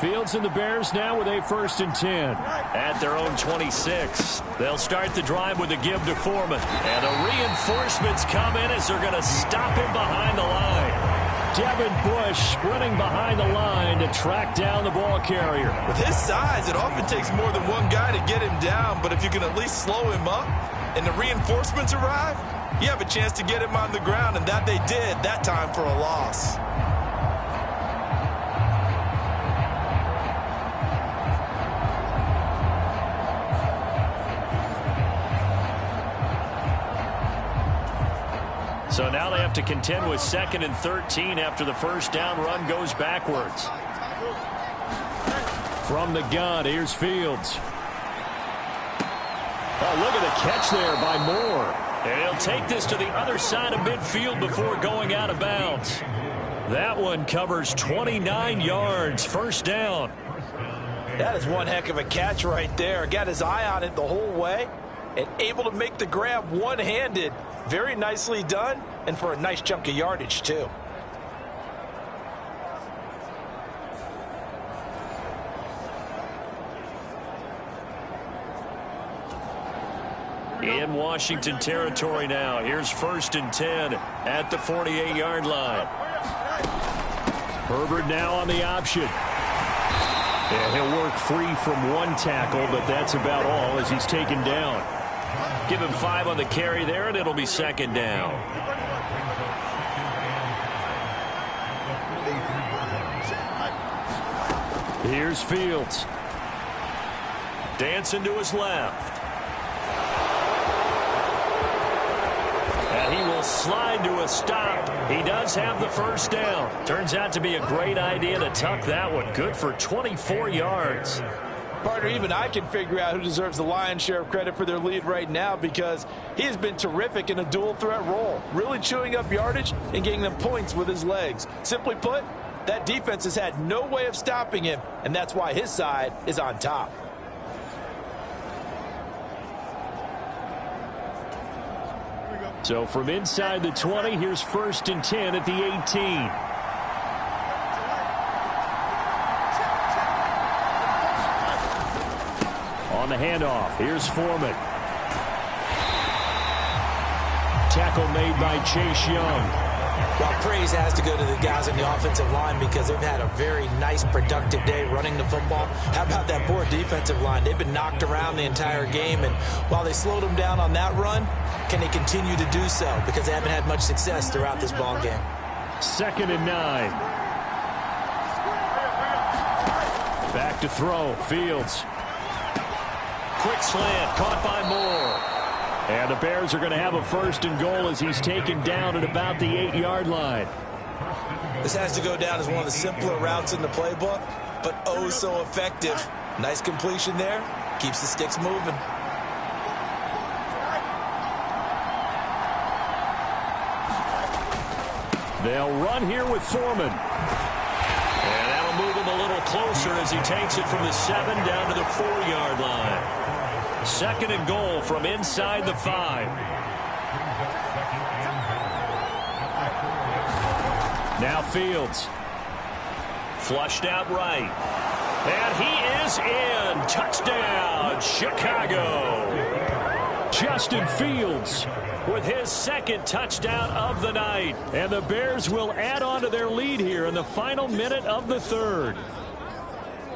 Fields and the Bears now with a 1st and 10. At their own 26. They'll start the drive with a give to Foreman. And the reinforcements come in as they're going to stop him behind the line. Devin Bush sprinting behind the line to track down the ball carrier. With his size, it often takes more than one guy to get him down, but if you can at least slow him up and the reinforcements arrive, you have a chance to get him on the ground, and that they did that time for a loss. So now they have to contend with 2nd and 13 after the first down run goes backwards. From the gun, here's Fields. Oh, look at the catch there by Moore. And he'll take this to the other side of midfield before going out of bounds. That one covers 29 yards. First down. That is one heck of a catch right there. Got his eye on it the whole way and able to make the grab one-handed. Very nicely done, and for a nice chunk of yardage, too. In Washington territory now. Here's 1st and 10 at the 48-yard line. Herbert now on the option. And he'll work free from one tackle, but that's about all as he's taken down. Give him 5 on the carry there, and it'll be 2nd down. Here's Fields. Dancing to his left. And he will slide to a stop. He does have the first down. Turns out to be a great idea to tuck that one. Good for 24 yards. Partner, even I can figure out who deserves the lion's share of credit for their lead right now because he has been terrific in a dual threat role, really chewing up yardage and getting them points with his legs. Simply put, that defense has had no way of stopping him, and that's why his side is on top. So from inside the 20, here's 1st and 10 at the 18. On the handoff, here's Foreman. Tackle made by Chase Young. Well, praise has to go to the guys on the offensive line because they've had a very nice, productive day running the football. How about that poor defensive line? They've been knocked around the entire game, and while they slowed them down on that run, can they continue to do so? Because they haven't had much success throughout this ball game. 2nd and 9. Back to throw, Fields. Quick slant, caught by Moore. And the Bears are going to have a 1st and goal as he's taken down at about the 8-yard line. This has to go down as one of the simpler routes in the playbook, but oh so effective. Nice completion there. Keeps the sticks moving. They'll run here with Foreman. And that'll move him a little closer as he takes it from the 7 down to the 4-yard line. 2nd and goal from inside the 5. Now Fields. Flushed out right. And he is in. Touchdown, Chicago. Justin Fields with his 2nd touchdown of the night. And the Bears will add on to their lead here in the final minute of the 3rd.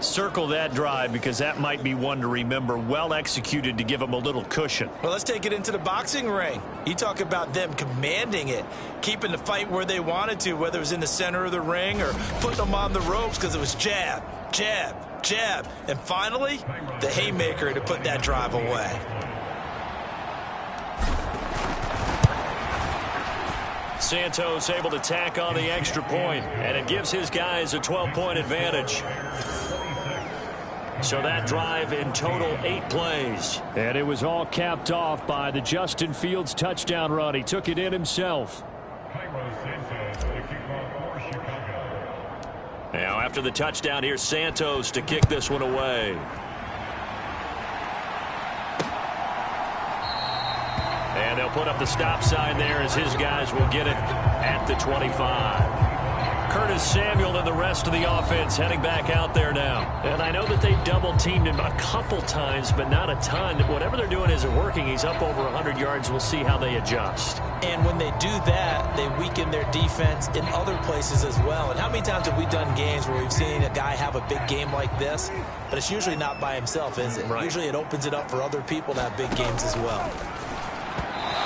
Circle that drive because that might be one to remember. Well executed to give them a little cushion. Well, let's take it into the boxing ring. You talk about them commanding it, keeping the fight where they wanted to, whether it was in the center of the ring or putting them on the ropes because it was jab, jab, jab. And finally, the haymaker to put that drive away. Santos able to tack on the extra point, and it gives his guys a 12-point advantage. So that drive in total 8 plays. And it was all capped off by the Justin Fields touchdown run. He took it in himself. Now after the touchdown, here's Santos to kick this one away. And they'll put up the stop sign there as his guys will get it at the 25. Curtis Samuel and the rest of the offense heading back out there now. And I know that they've double-teamed him a couple times, but not a ton. Whatever they're doing isn't working. He's up over 100 yards. We'll see how they adjust. And when they do that, they weaken their defense in other places as well. And how many times have we done games where we've seen a guy have a big game like this? But it's usually not by himself, is it? Right. Usually it opens it up for other people to have big games as well.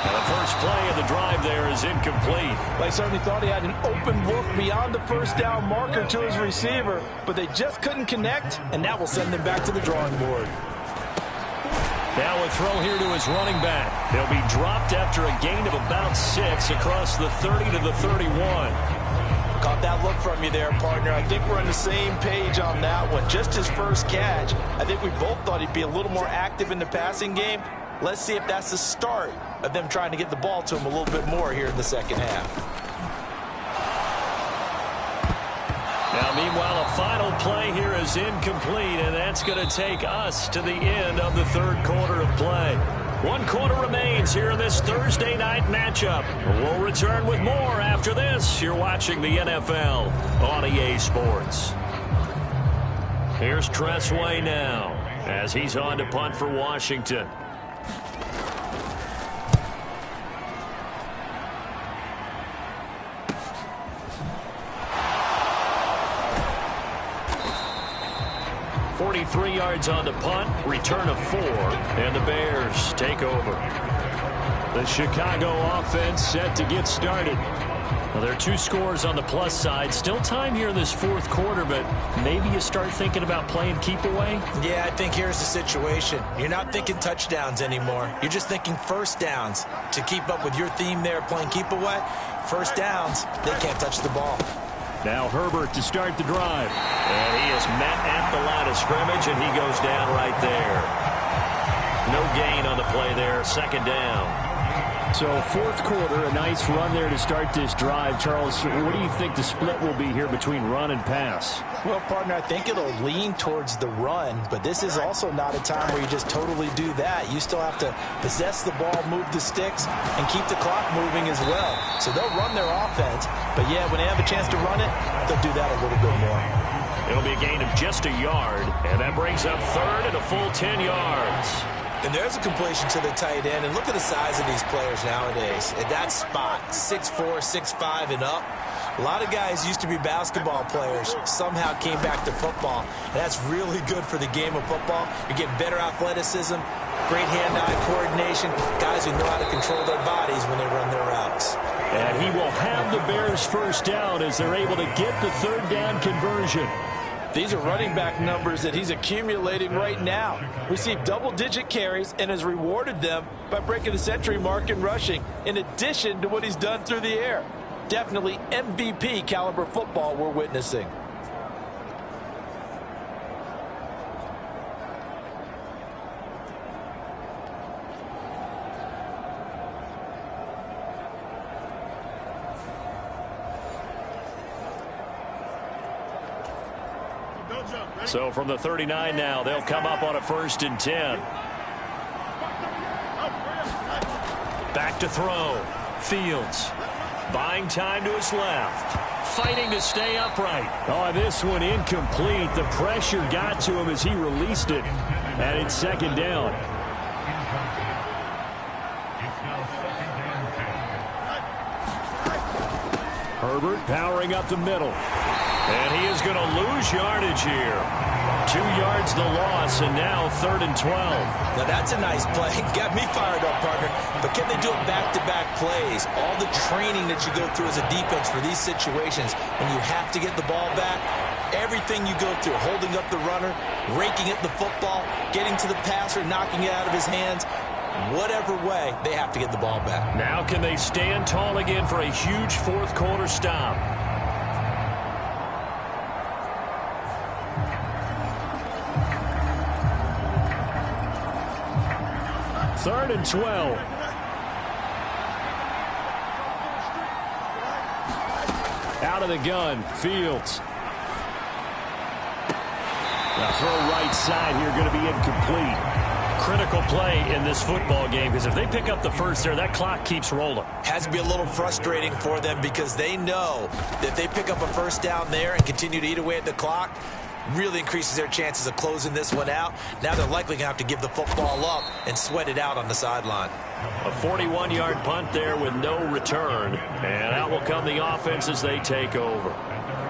Now the first play of the drive there is incomplete. They certainly thought he had an open look beyond the first down marker to his receiver, but they just couldn't connect, and that will send them back to the drawing board. Now a throw here to his running back. He'll be dropped after a gain of about 6 across the 30 to the 31. Caught that look from you there, partner. I think we're on the same page on that one. Just his first catch. I think we both thought he'd be a little more active in the passing game. Let's see if that's the start of them trying to get the ball to him a little bit more here in the second half. Now, meanwhile, a final play here is incomplete, and that's going to take us to the end of the third quarter of play. 1 quarter remains here in this Thursday night matchup. We'll return with more after this. You're watching the NFL on EA Sports. Here's Tressway now as he's on to punt for Washington. Three yards on the punt, return of 4, and the Bears take over. The Chicago offense set to get started. Well, there are 2 scores on the plus side. Still time here in this fourth quarter, but maybe you start thinking about playing keep away? Yeah, I think here's the situation. You're not thinking touchdowns anymore. You're just thinking first downs. To keep up with your theme there, playing keep away, first downs, they can't touch the ball. Now Herbert to start the drive. And he is met at the line of scrimmage, and he goes down right there. No gain on the play there, second down. So fourth quarter, a nice run there to start this drive. Charles, what do you think the split will be here between run and pass? Well, partner, I think it'll lean towards the run, but this is also not a time where you just totally do that. You still have to possess the ball, move the sticks, and keep the clock moving as well. So they'll run their offense, but yeah, when they have a chance to run it, they'll do that a little bit more. It'll be a gain of just a yard, and that brings up third and a full 10 yards. And there's a completion to the tight end. And look at the size of these players nowadays. At that spot, 6'4", 6'5", and up. A lot of guys used to be basketball players, somehow came back to football. And that's really good for the game of football. You're getting better athleticism, great hand-eye coordination, guys who know how to control their bodies when they run their routes. And he will have the Bears first down as they're able to get the third down conversion. These are running back numbers that he's accumulating right now. Received double-digit carries and has rewarded them by breaking the century mark in rushing, in addition to what he's done through the air. Definitely MVP caliber football we're witnessing. So from the 39 now, they'll come up on a 1st and 10. Back to throw. Fields buying time to his left. Fighting to stay upright. Oh, this one incomplete. The pressure got to him as he released it. And it's second down. Herbert powering up the middle. And he is going to lose yardage here. 2 yards the loss, and now 3rd and 12. Now that's a nice play. Got me fired up, partner. But can they do it back-to-back plays? All the training that you go through as a defense for these situations, when you have to get the ball back, everything you go through, holding up the runner, raking at the football, getting to the passer, knocking it out of his hands, whatever way, they have to get the ball back. Now can they stand tall again for a huge fourth quarter stop? Third and 12. Out of the gun, Fields. The throw right side here going to be incomplete. Critical play in this football game because if they pick up the first there, that clock keeps rolling. Has to be a little frustrating for them because they know that if they pick up a first down there and continue to eat away at the clock, really increases their chances of closing this one out. Now they're likely going to have to give the football up and sweat it out on the sideline. A 41-yard punt there with no return. And out will come the offense as they take over.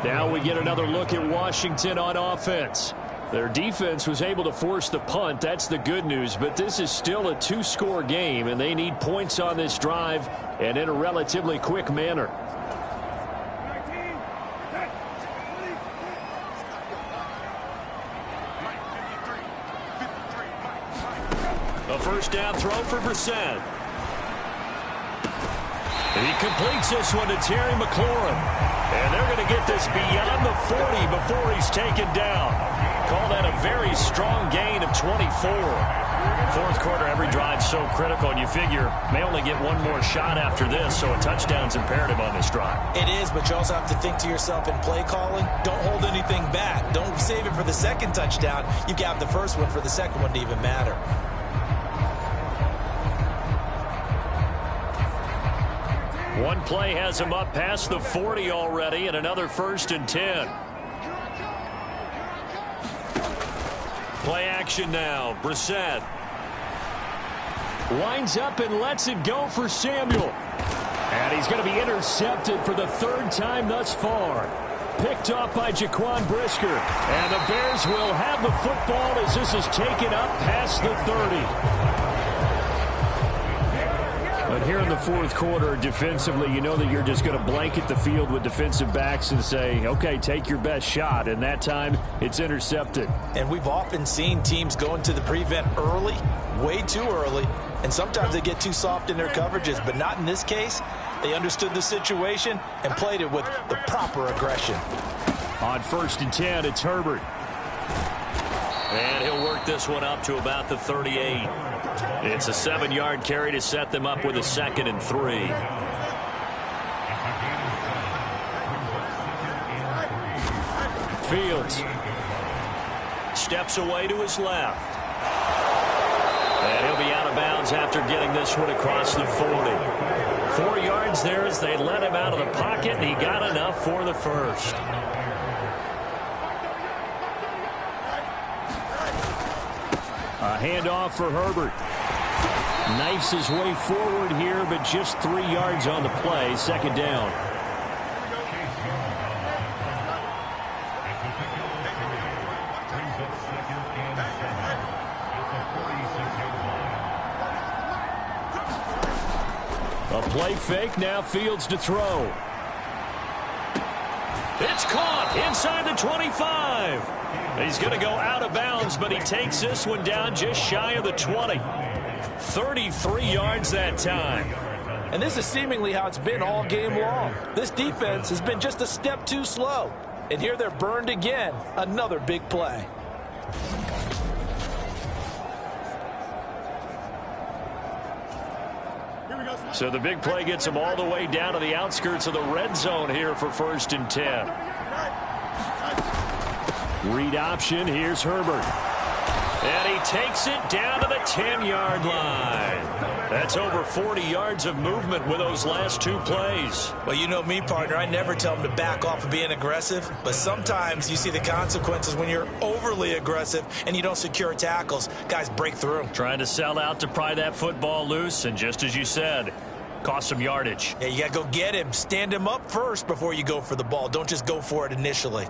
Now we get another look at Washington on offense. Their defense was able to force the punt. That's the good news. But this is still a two-score game, and they need points on this drive and in a relatively quick manner. A first down throw for Brissett. He completes this one to Terry McLaurin. And they're going to get this beyond the 40 before he's taken down. Call that a very strong gain of 24. Fourth quarter, every drive so critical, and you figure may only get one more shot after this, so a touchdown's imperative on this drive. It is, but you also have to think to yourself in play calling, don't hold anything back. Don't save it for the second touchdown. You got the first one for the second one to even matter. One play has him up past the 40 already, and another 1st and 10. Play action now. Brissett. Winds up and lets it go for Samuel. And he's going to be intercepted for the third time thus far. Picked off by Jaquan Brisker. And the Bears will have the football as this is taken up past the 30. But here in the fourth quarter, defensively, you know that you're just going to blanket the field with defensive backs and say, okay, take your best shot. And that time, it's intercepted. And we've often seen teams go into the prevent early, way too early, and sometimes they get too soft in their coverages. But not in this case. They understood the situation and played it with the proper aggression. On 1st and 10, it's Herbert. And he'll work this one up to about the 38. It's a 7-yard carry to set them up with a 2nd and 3. Fields steps away to his left. And he'll be out of bounds after getting this one across the 40. 4 yards there as they let him out of the pocket, and he got enough for the first. A handoff for Herbert. Knifes his way forward here, but just 3 yards on the play. 2nd down. A play fake, now Fields to throw. It's caught inside the 25. He's going to go out of bounds, but he takes this one down just shy of the 20. 33 yards that time. And this is seemingly how it's been all game long. This defense has been just a step too slow. And here they're burned again. Another big play. So the big play gets him all the way down to the outskirts of the red zone here for 1st and 10. Read option. Here's Herbert. And he takes it down to the 10-yard line. That's over 40 yards of movement with those last 2 plays. Well, you know me, partner. I never tell them to back off of being aggressive. But sometimes you see the consequences when you're overly aggressive and you don't secure tackles. Guys break through. Trying to sell out to pry that football loose. And just as you said, cost some yardage. Yeah, you got to go get him. Stand him up first before you go for the ball. Don't just go for it initially.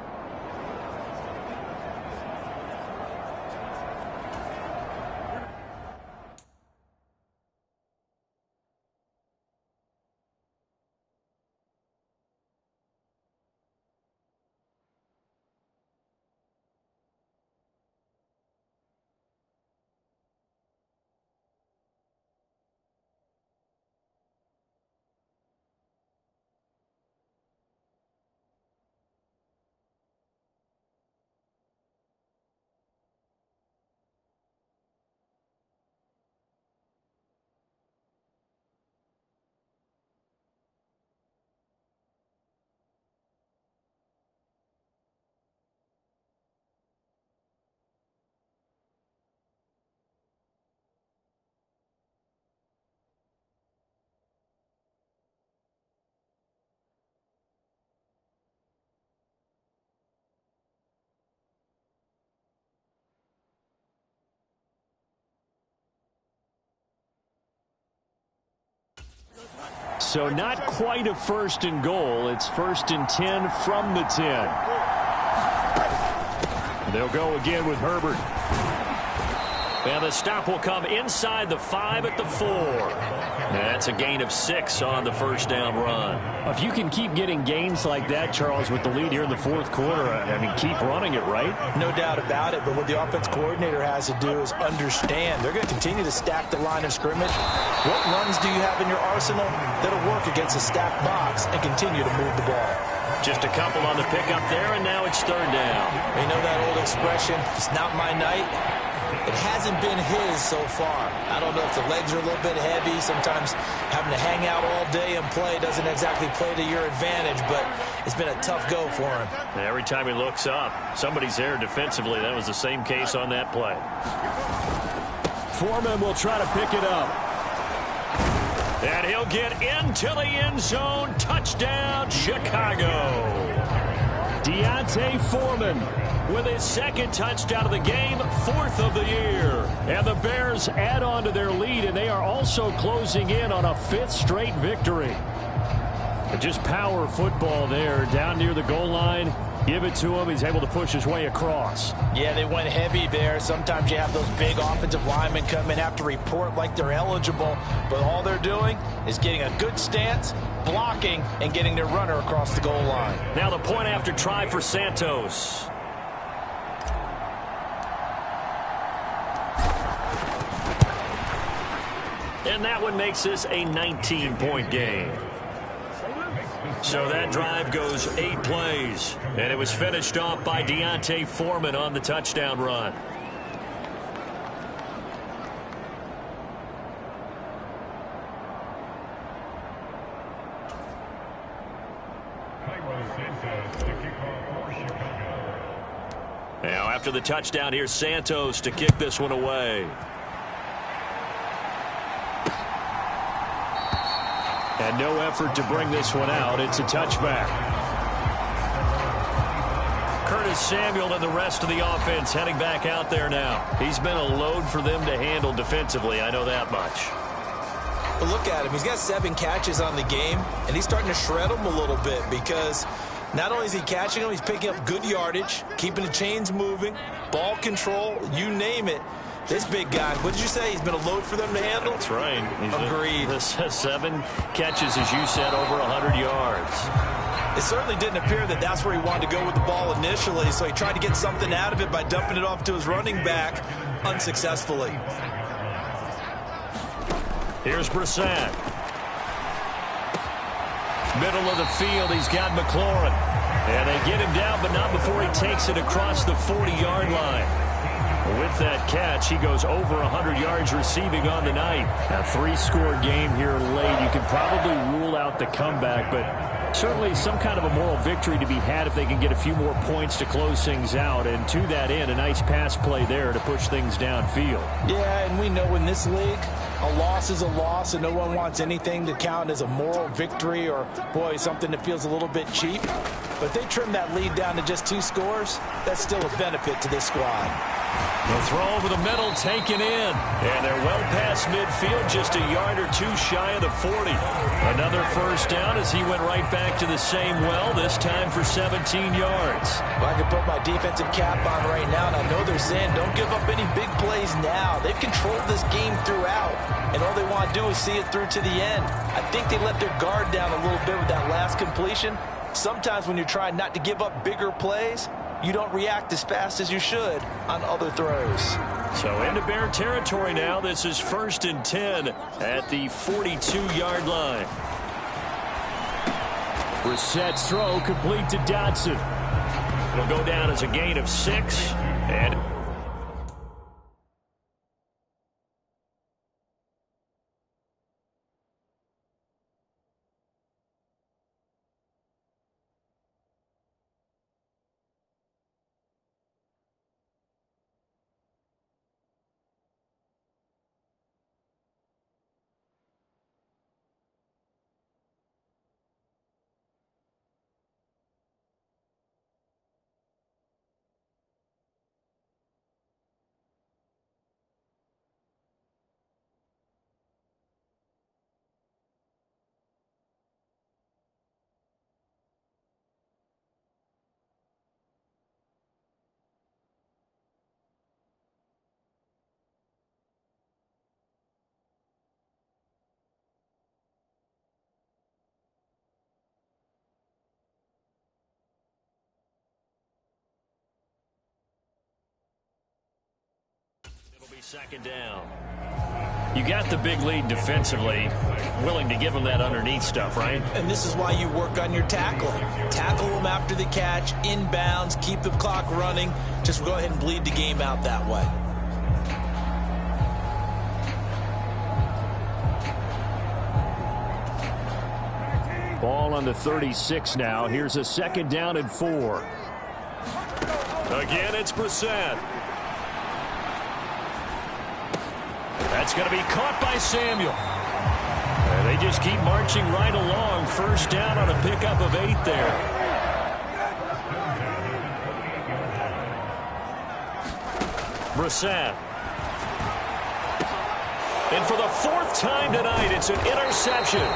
So not quite a 1st and goal. It's 1st and 10 from the 10. They'll go again with Herbert. And the stop will come inside the 5 at the 4. That's a gain of 6 on the 1st down run. If you can keep getting gains like that, Charles, with the lead here in the 4th quarter, I mean, keep running it, right? No doubt about it, but what the offense coordinator has to do is understand. They're going to continue to stack the line of scrimmage. What runs do you have in your arsenal that'll work against a stacked box and continue to move the ball? Just a couple on the pickup there, and now it's 3rd down. You know that old expression, it's not my night? It hasn't been his so far. I don't know if the legs are a little bit heavy. Sometimes having to hang out all day and play doesn't exactly play to your advantage, but it's been a tough go for him. Every time he looks up, somebody's there defensively. That was the same case on that play. Foreman will try to pick it up. And he'll get into the end zone. Touchdown, Chicago. D'Onta Foreman with his 2nd touchdown of the game, 4th of the year. And the Bears add on to their lead, and they are also closing in on a 5th straight victory. But just power football there down near the goal line. Give it to him. He's able to push his way across. Yeah, they went heavy there. Sometimes you have those big offensive linemen come in, have to report like they're eligible, but all they're doing is getting a good stance, blocking, and getting their runner across the goal line. Now the point after try for Santos. And that one makes this a 19-point game. So that drive goes 8 plays. And it was finished off by D'Onta Foreman on the touchdown run. Now after the touchdown, here's Santos to kick this one away. And no effort to bring this one out. It's a touchback. Curtis Samuel and the rest of the offense heading back out there now. He's been a load for them to handle defensively. I know that much. But look at him. He's got 7 catches on the game, and he's starting to shred them a little bit because not only is he catching them, he's picking up good yardage, keeping the chains moving, ball control, you name it. This big guy, what did you say? He's been a load for them to handle? That's right. Agreed. 7 catches, as you said, over 100 yards. It certainly didn't appear that that's where he wanted to go with the ball initially, so he tried to get something out of it by dumping it off to his running back unsuccessfully. Here's Brissett. Middle of the field, he's got McLaurin. And they get him down, but not before he takes it across the 40-yard line. With that catch, he goes over 100 yards receiving on the night. A 3-score game here late. You can probably rule out the comeback, but certainly some kind of a moral victory to be had if they can get a few more points to close things out. And to that end, a nice pass play there to push things downfield. Yeah, and we know in this league, a loss is a loss, and no one wants anything to count as a moral victory or, boy, something that feels a little bit cheap. But they trim that lead down to just 2 scores. That's still a benefit to this squad. The throw over the middle taken in. And they're well past midfield, just a yard or 2 shy of the 40. Another 1st down as he went right back to the same well, this time for 17 yards. Well, I can put my defensive cap on right now, and I know they're saying don't give up any big plays now. They've controlled this game throughout, and all they want to do is see it through to the end. I think they let their guard down a little bit with that last completion. Sometimes when you're trying not to give up bigger plays, you don't react as fast as you should on other throws. So into Bear territory now. This is 1st and 10 at the 42-yard line. Brissett's throw complete to Dotson. It'll go down as a gain of 6. And Second down. You got the big lead defensively, willing to give them that underneath stuff, right? And this is why you work on your tackling. Tackle them after the catch, inbounds, keep the clock running. Just go ahead and bleed the game out that way. Ball on the 36 now. Here's a second down and 4. Again, it's Brissett. That's going to be caught by Samuel. And they just keep marching right along. First down on a pickup of 8 there. Brissett. And for the 4th time tonight, it's an interception.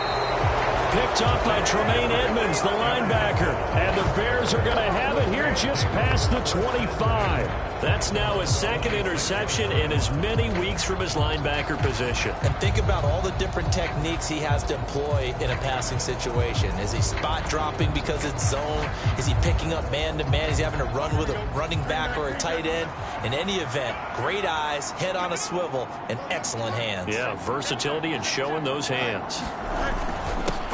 Picked off by Tremaine Edmonds, the linebacker. And the Bears are going to have it here just past the 25. That's now his 2nd interception in as many weeks from his linebacker position. And think about all the different techniques he has to employ in a passing situation. Is he spot dropping because it's zone? Is he picking up man-to-man? Is he having to run with a running back or a tight end? In any event, great eyes, head on a swivel, and excellent hands. Yeah, versatility and showing those hands.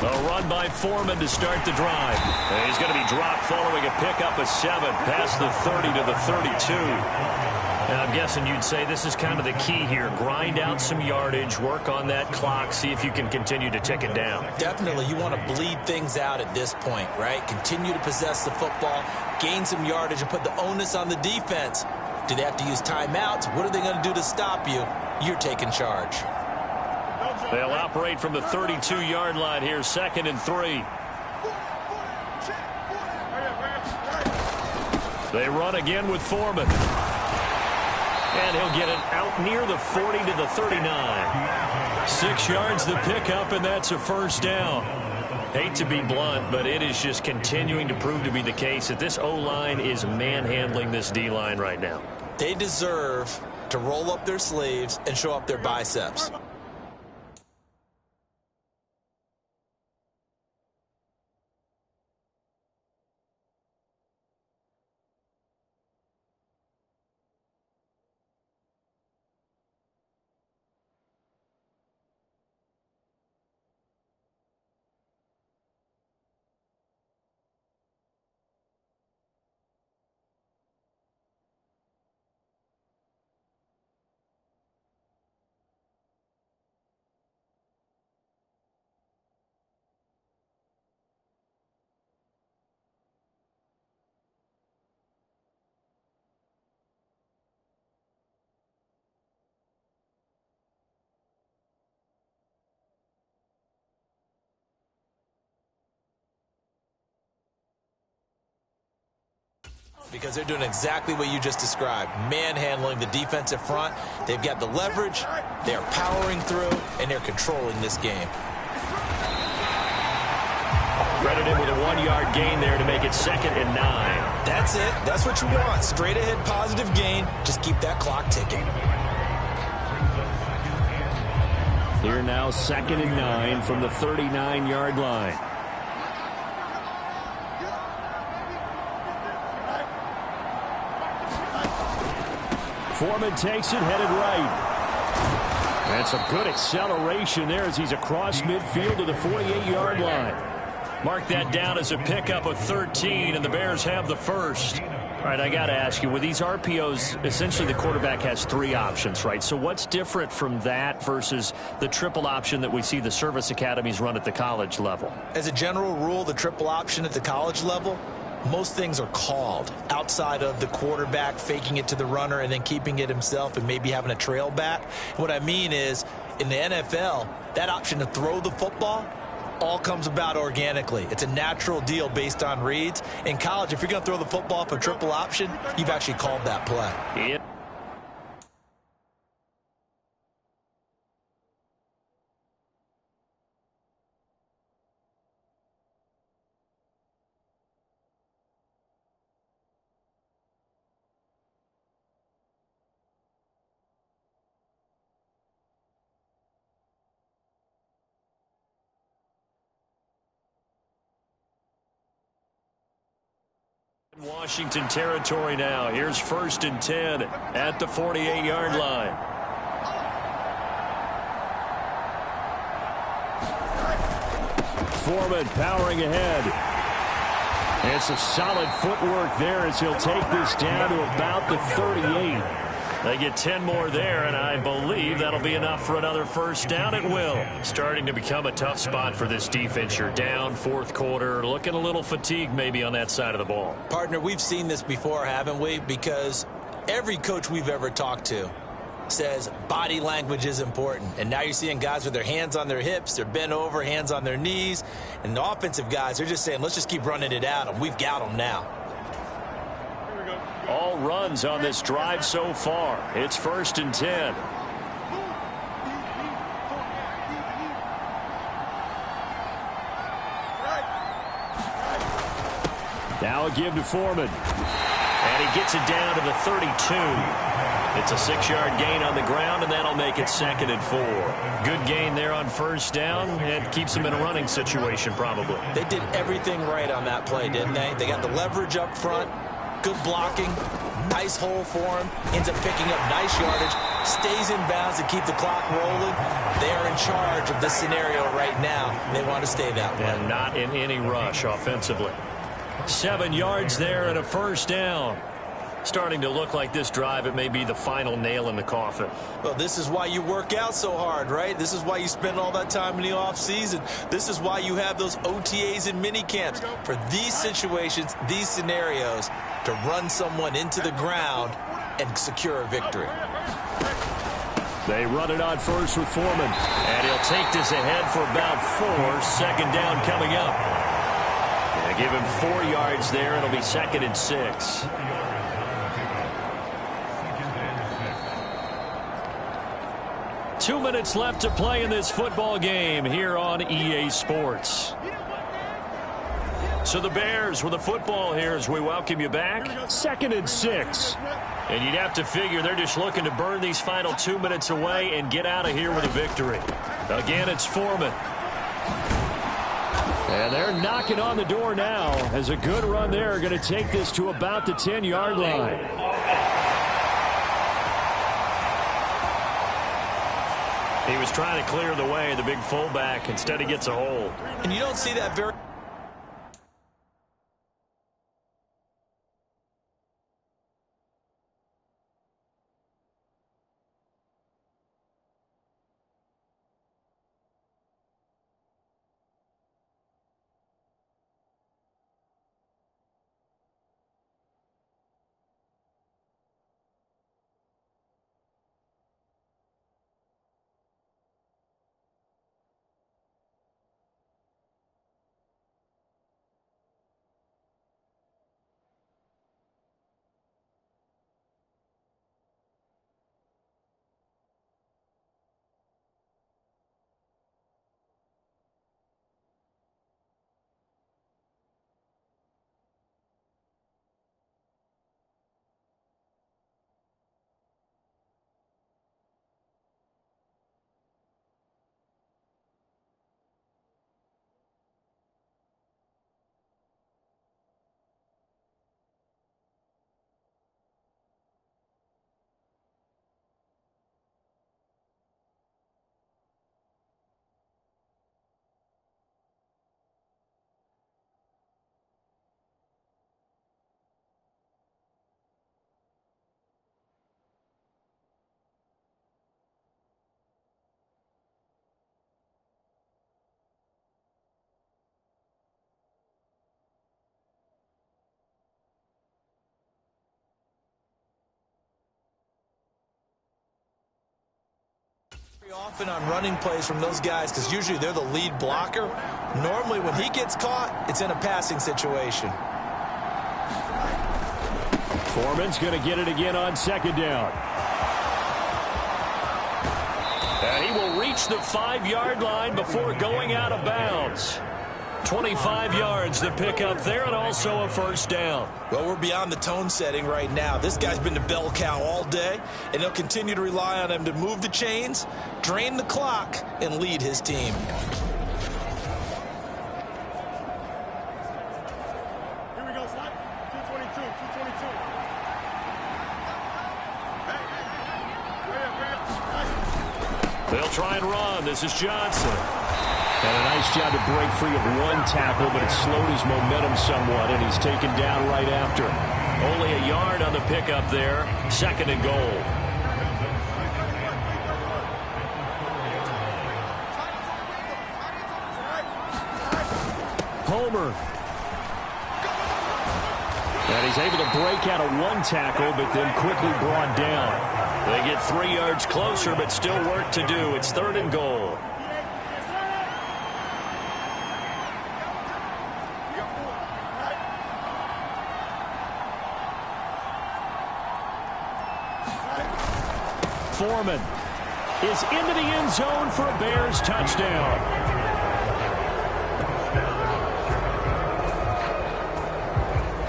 A run by Foreman to start the drive. And he's going to be dropped following a pickup of 7 past the 30 to the 32. And I'm guessing you'd say this is kind of the key here. Grind out some yardage, work on that clock, see if you can continue to tick it down. Definitely, you want to bleed things out at this point, right? Continue to possess the football, gain some yardage, and put the onus on the defense. Do they have to use timeouts? What are they going to do to stop you? You're taking charge. They'll operate from the 32-yard line here, 2nd and 3. They run again with Foreman. And he'll get it out near the 40 to the 39. 6 yards the pickup, and that's a first down. Hate to be blunt, but it is just continuing to prove to be the case that this O-line is manhandling this D-line right now. They deserve to roll up their sleeves and show up their biceps. Because they're doing exactly what you just described. Manhandling the defensive front. They've got the leverage. They're powering through, and they're controlling this game. Credited with a 1-yard gain there to make it 2nd and 9. That's it. That's what you want. Straight ahead positive gain. Just keep that clock ticking. Here now 2nd and 9 from the 39-yard line. Foreman takes it, headed right. And some good acceleration there as he's across midfield to the 48-yard line. Mark that down as a pickup of 13, and the Bears have the first. All right, I got to ask you, with these RPOs, essentially the quarterback has 3 options, right? So what's different from that versus the triple option that we see the service academies run at the college level? As a general rule, the triple option at the college level, most things are called outside of the quarterback faking it to the runner and then keeping it himself and maybe having a trail back. What I mean is, in the NFL, that option to throw the football all comes about organically. It's a natural deal based on reads. In college, if you're going to throw the football for triple option, you've actually called that play. Yep. Washington territory now. Here's 1st and 10 at the 48-yard line. Foreman powering ahead. And some solid footwork there as he'll take this down to about the 38. They get 10 more there, and I believe that'll be enough for another first down. It will. Starting to become a tough spot for this defense. You're down fourth quarter, looking a little fatigued maybe on that side of the ball. Partner, we've seen this before, haven't we? Because every coach we've ever talked to says body language is important. And now you're seeing guys with their hands on their hips, they're bent over, hands on their knees. And the offensive guys, they're just saying, let's just keep running it at them. We've got them now. All runs on this drive so far. It's 1st and 10. Now a give to Foreman. And he gets it down to the 32. It's a 6-yard gain on the ground, and that'll make it 2nd and 4. Good gain there on first down, and keeps him in a running situation probably. They did everything right on that play, didn't they? They got the leverage up front, good blocking, nice hole for him, ends up picking up nice yardage, stays in bounds to keep the clock rolling. They are in charge of this scenario right now. They want to stay that way. And not in any rush offensively. 7 yards there and a first down. Starting to look like this drive, it may be the final nail in the coffin. Well, this is why you work out so hard, right? This is why you spend all that time in the offseason. This is why you have those OTAs and mini camps. For these situations, these scenarios, to run someone into the ground and secure a victory. They run it on first with Foreman. And he'll take this ahead for about 4. Second down coming up. Yeah, give him 4 yards there. It'll be 2nd and 6. Two minutes left to play in this football game here on EA Sports. So the Bears with the football here as we welcome you back. 2nd and 6. And you'd have to figure they're just looking to burn these final 2 minutes away and get out of here with a victory. Again, it's Foreman. And they're knocking on the door now as a good run there. Going to take this to about the 10-yard line. He was trying to clear the way, the big fullback. Instead, he gets a hold. And you don't see that very... Often on running plays from those guys, because usually they're the lead blocker. Normally when he gets caught, it's in a passing situation. Foreman's going to get it again on 2nd down. And he will reach the 5-yard line before going out of bounds. 25 yards to pick up there, and also a first down. Well, we're beyond the tone setting right now. This guy's been the bell cow all day, and they'll continue to rely on him to move the chains, drain the clock, and lead his team. Here we go, slide. 222, 222. They'll try and run. This is Johnson. And a nice job to break free of one tackle, but it slowed his momentum somewhat, and he's taken down right after. Only a yard on the pickup there. 2nd and goal. Homer. And he's able to break out of one tackle, but then quickly brought down. They get 3 yards closer, but still work to do. It's 3rd and goal. Foreman is into the end zone for a Bears touchdown.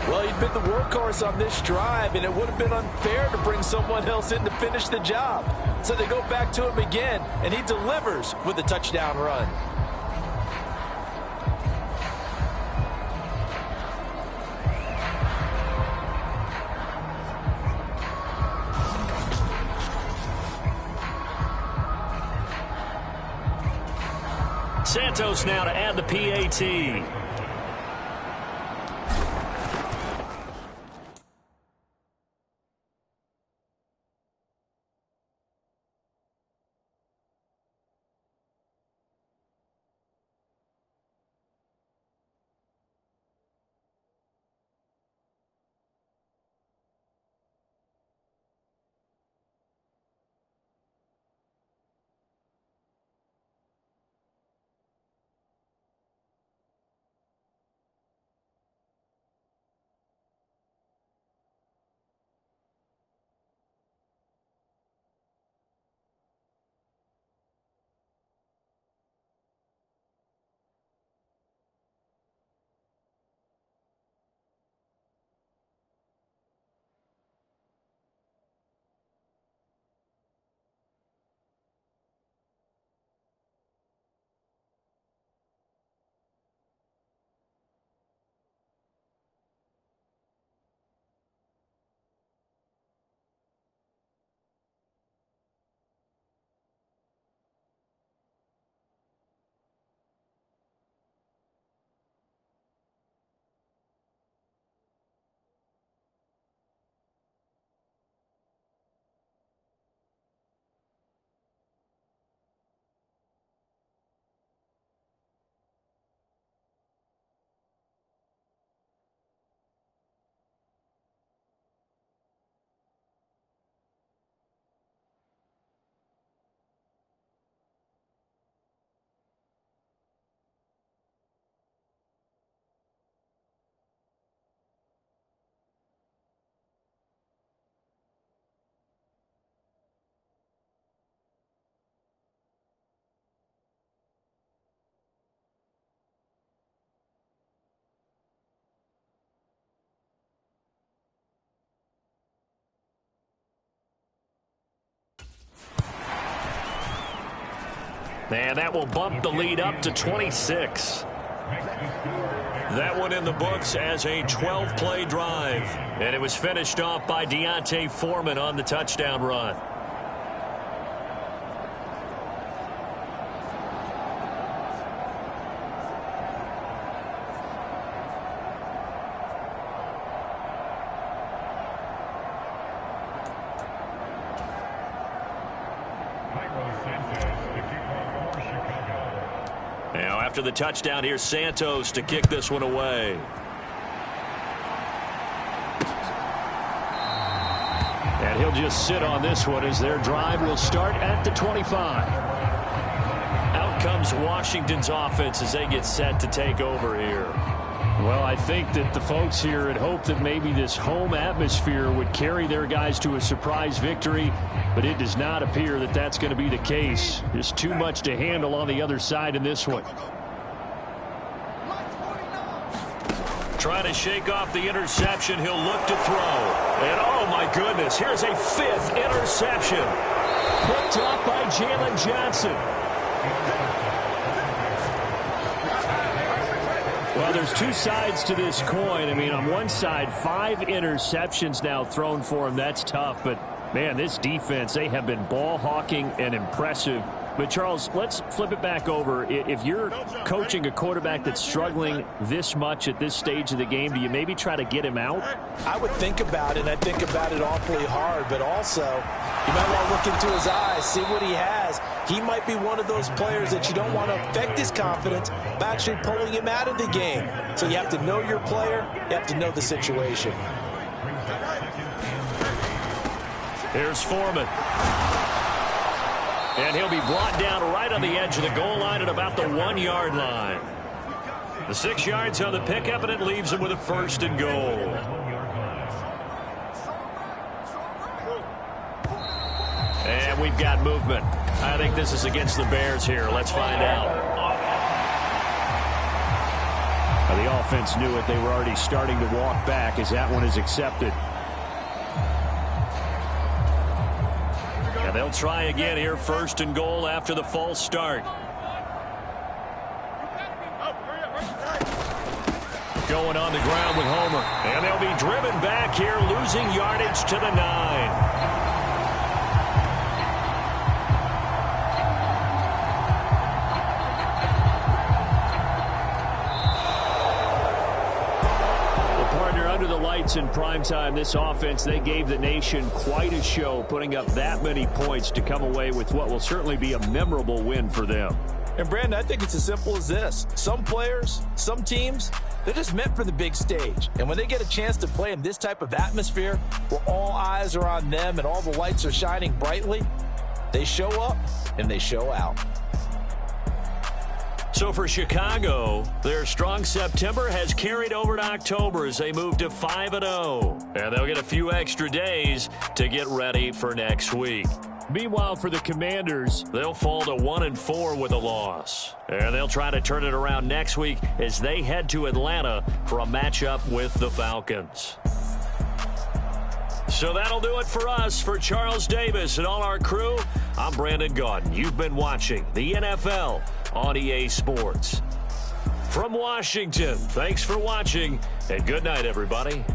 Well, he'd been the workhorse on this drive, and it would have been unfair to bring someone else in to finish the job. So they go back to him again, and he delivers with a touchdown run. Santos now to add the PAT. And that will bump the lead up to 26. That one in the books as a 12-play drive. And it was finished off by Deontay Foreman on the touchdown run. Now, after the touchdown, here's Santos to kick this one away. And he'll just sit on this one as their drive will start at the 25. Out comes Washington's offense as they get set to take over here. Well, I think that the folks here had hoped that maybe this home atmosphere would carry their guys to a surprise victory, but it does not appear that that's going to be the case. There's too much to handle on the other side in this one. Trying to shake off the interception. He'll look to throw. And oh my goodness, here's a 5th interception. Picked up by Jalen Johnson. Well, there's two sides to this coin. I mean, on one side, 5 interceptions now thrown for him. That's tough. But, man, this defense, they have been ball hawking and impressive But, Charles, let's flip it back over. If you're coaching a quarterback that's struggling this much at this stage of the game, do you maybe try to get him out? I would think about it, and I think about it awfully hard. But also, you might want to look into his eyes, see what he has. He might be one of those players that you don't want to affect his confidence by actually pulling him out of the game. So you have to know your player. You have to know the situation. Here's Foreman. And he'll be brought down right on the edge of the goal line at about the 1-yard line. The 6 yards on the pickup, and it leaves him with a 1st and goal. And we've got movement. I think this is against the Bears here. Let's find out. The offense knew it. They were already starting to walk back as that one is accepted. And they'll try again here, 1st and goal after the false start. Going on the ground with Homer. And they'll be driven back here, losing yardage to the 9. Under the lights in primetime, this offense, they gave the nation quite a show, putting up that many points to come away with what will certainly be a memorable win for them. And, Brandon, I think it's as simple as this. Some players, some teams, they're just meant for the big stage. And when they get a chance to play in this type of atmosphere where all eyes are on them and all the lights are shining brightly, they show up and they show out. So for Chicago, their strong September has carried over to October as they move to 5-0. And they'll get a few extra days to get ready for next week. Meanwhile, for the Commanders, they'll fall to 1-4 with a loss. And they'll try to turn it around next week as they head to Atlanta for a matchup with the Falcons. So that'll do it for us. For Charles Davis and all our crew, I'm Brandon Gaudin. You've been watching the NFL on EA Sports. From Washington, thanks for watching, and good night, everybody.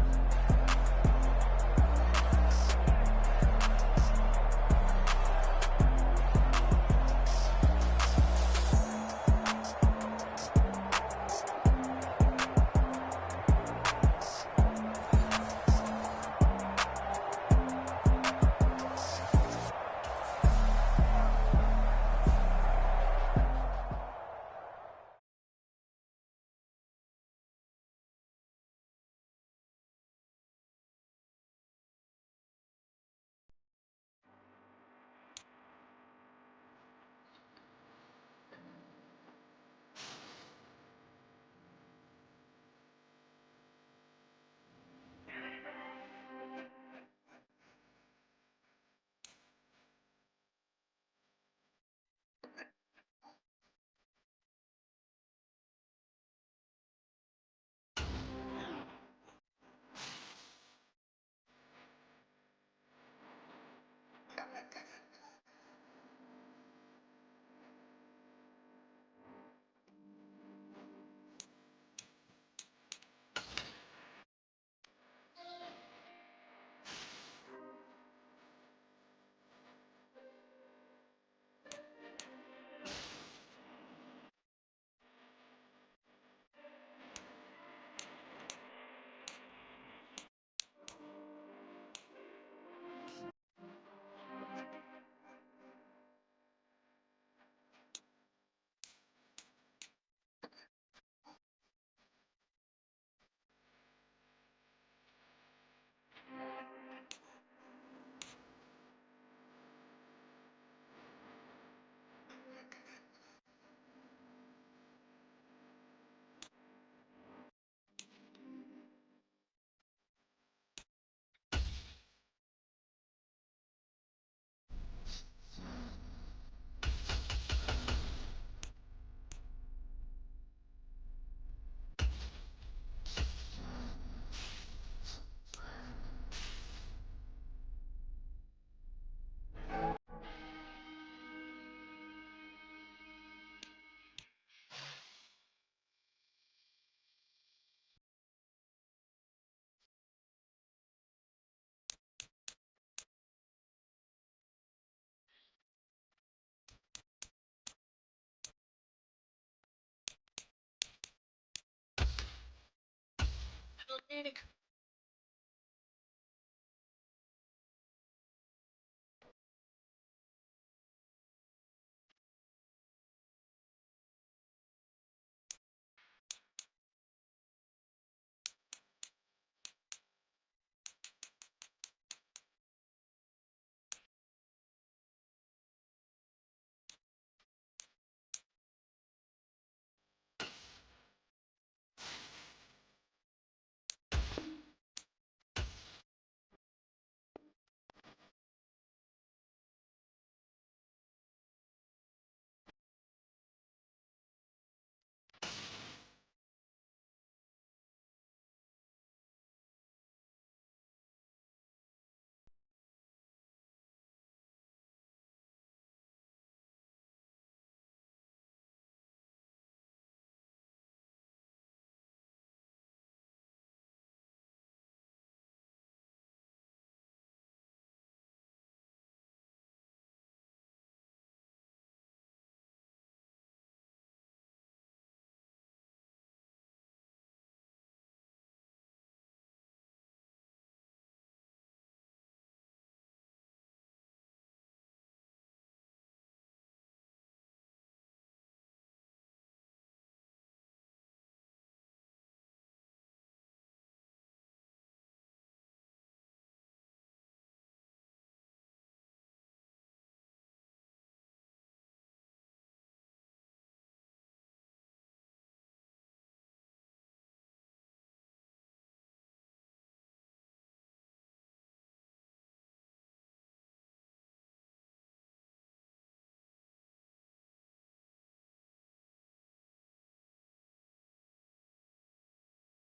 Panic.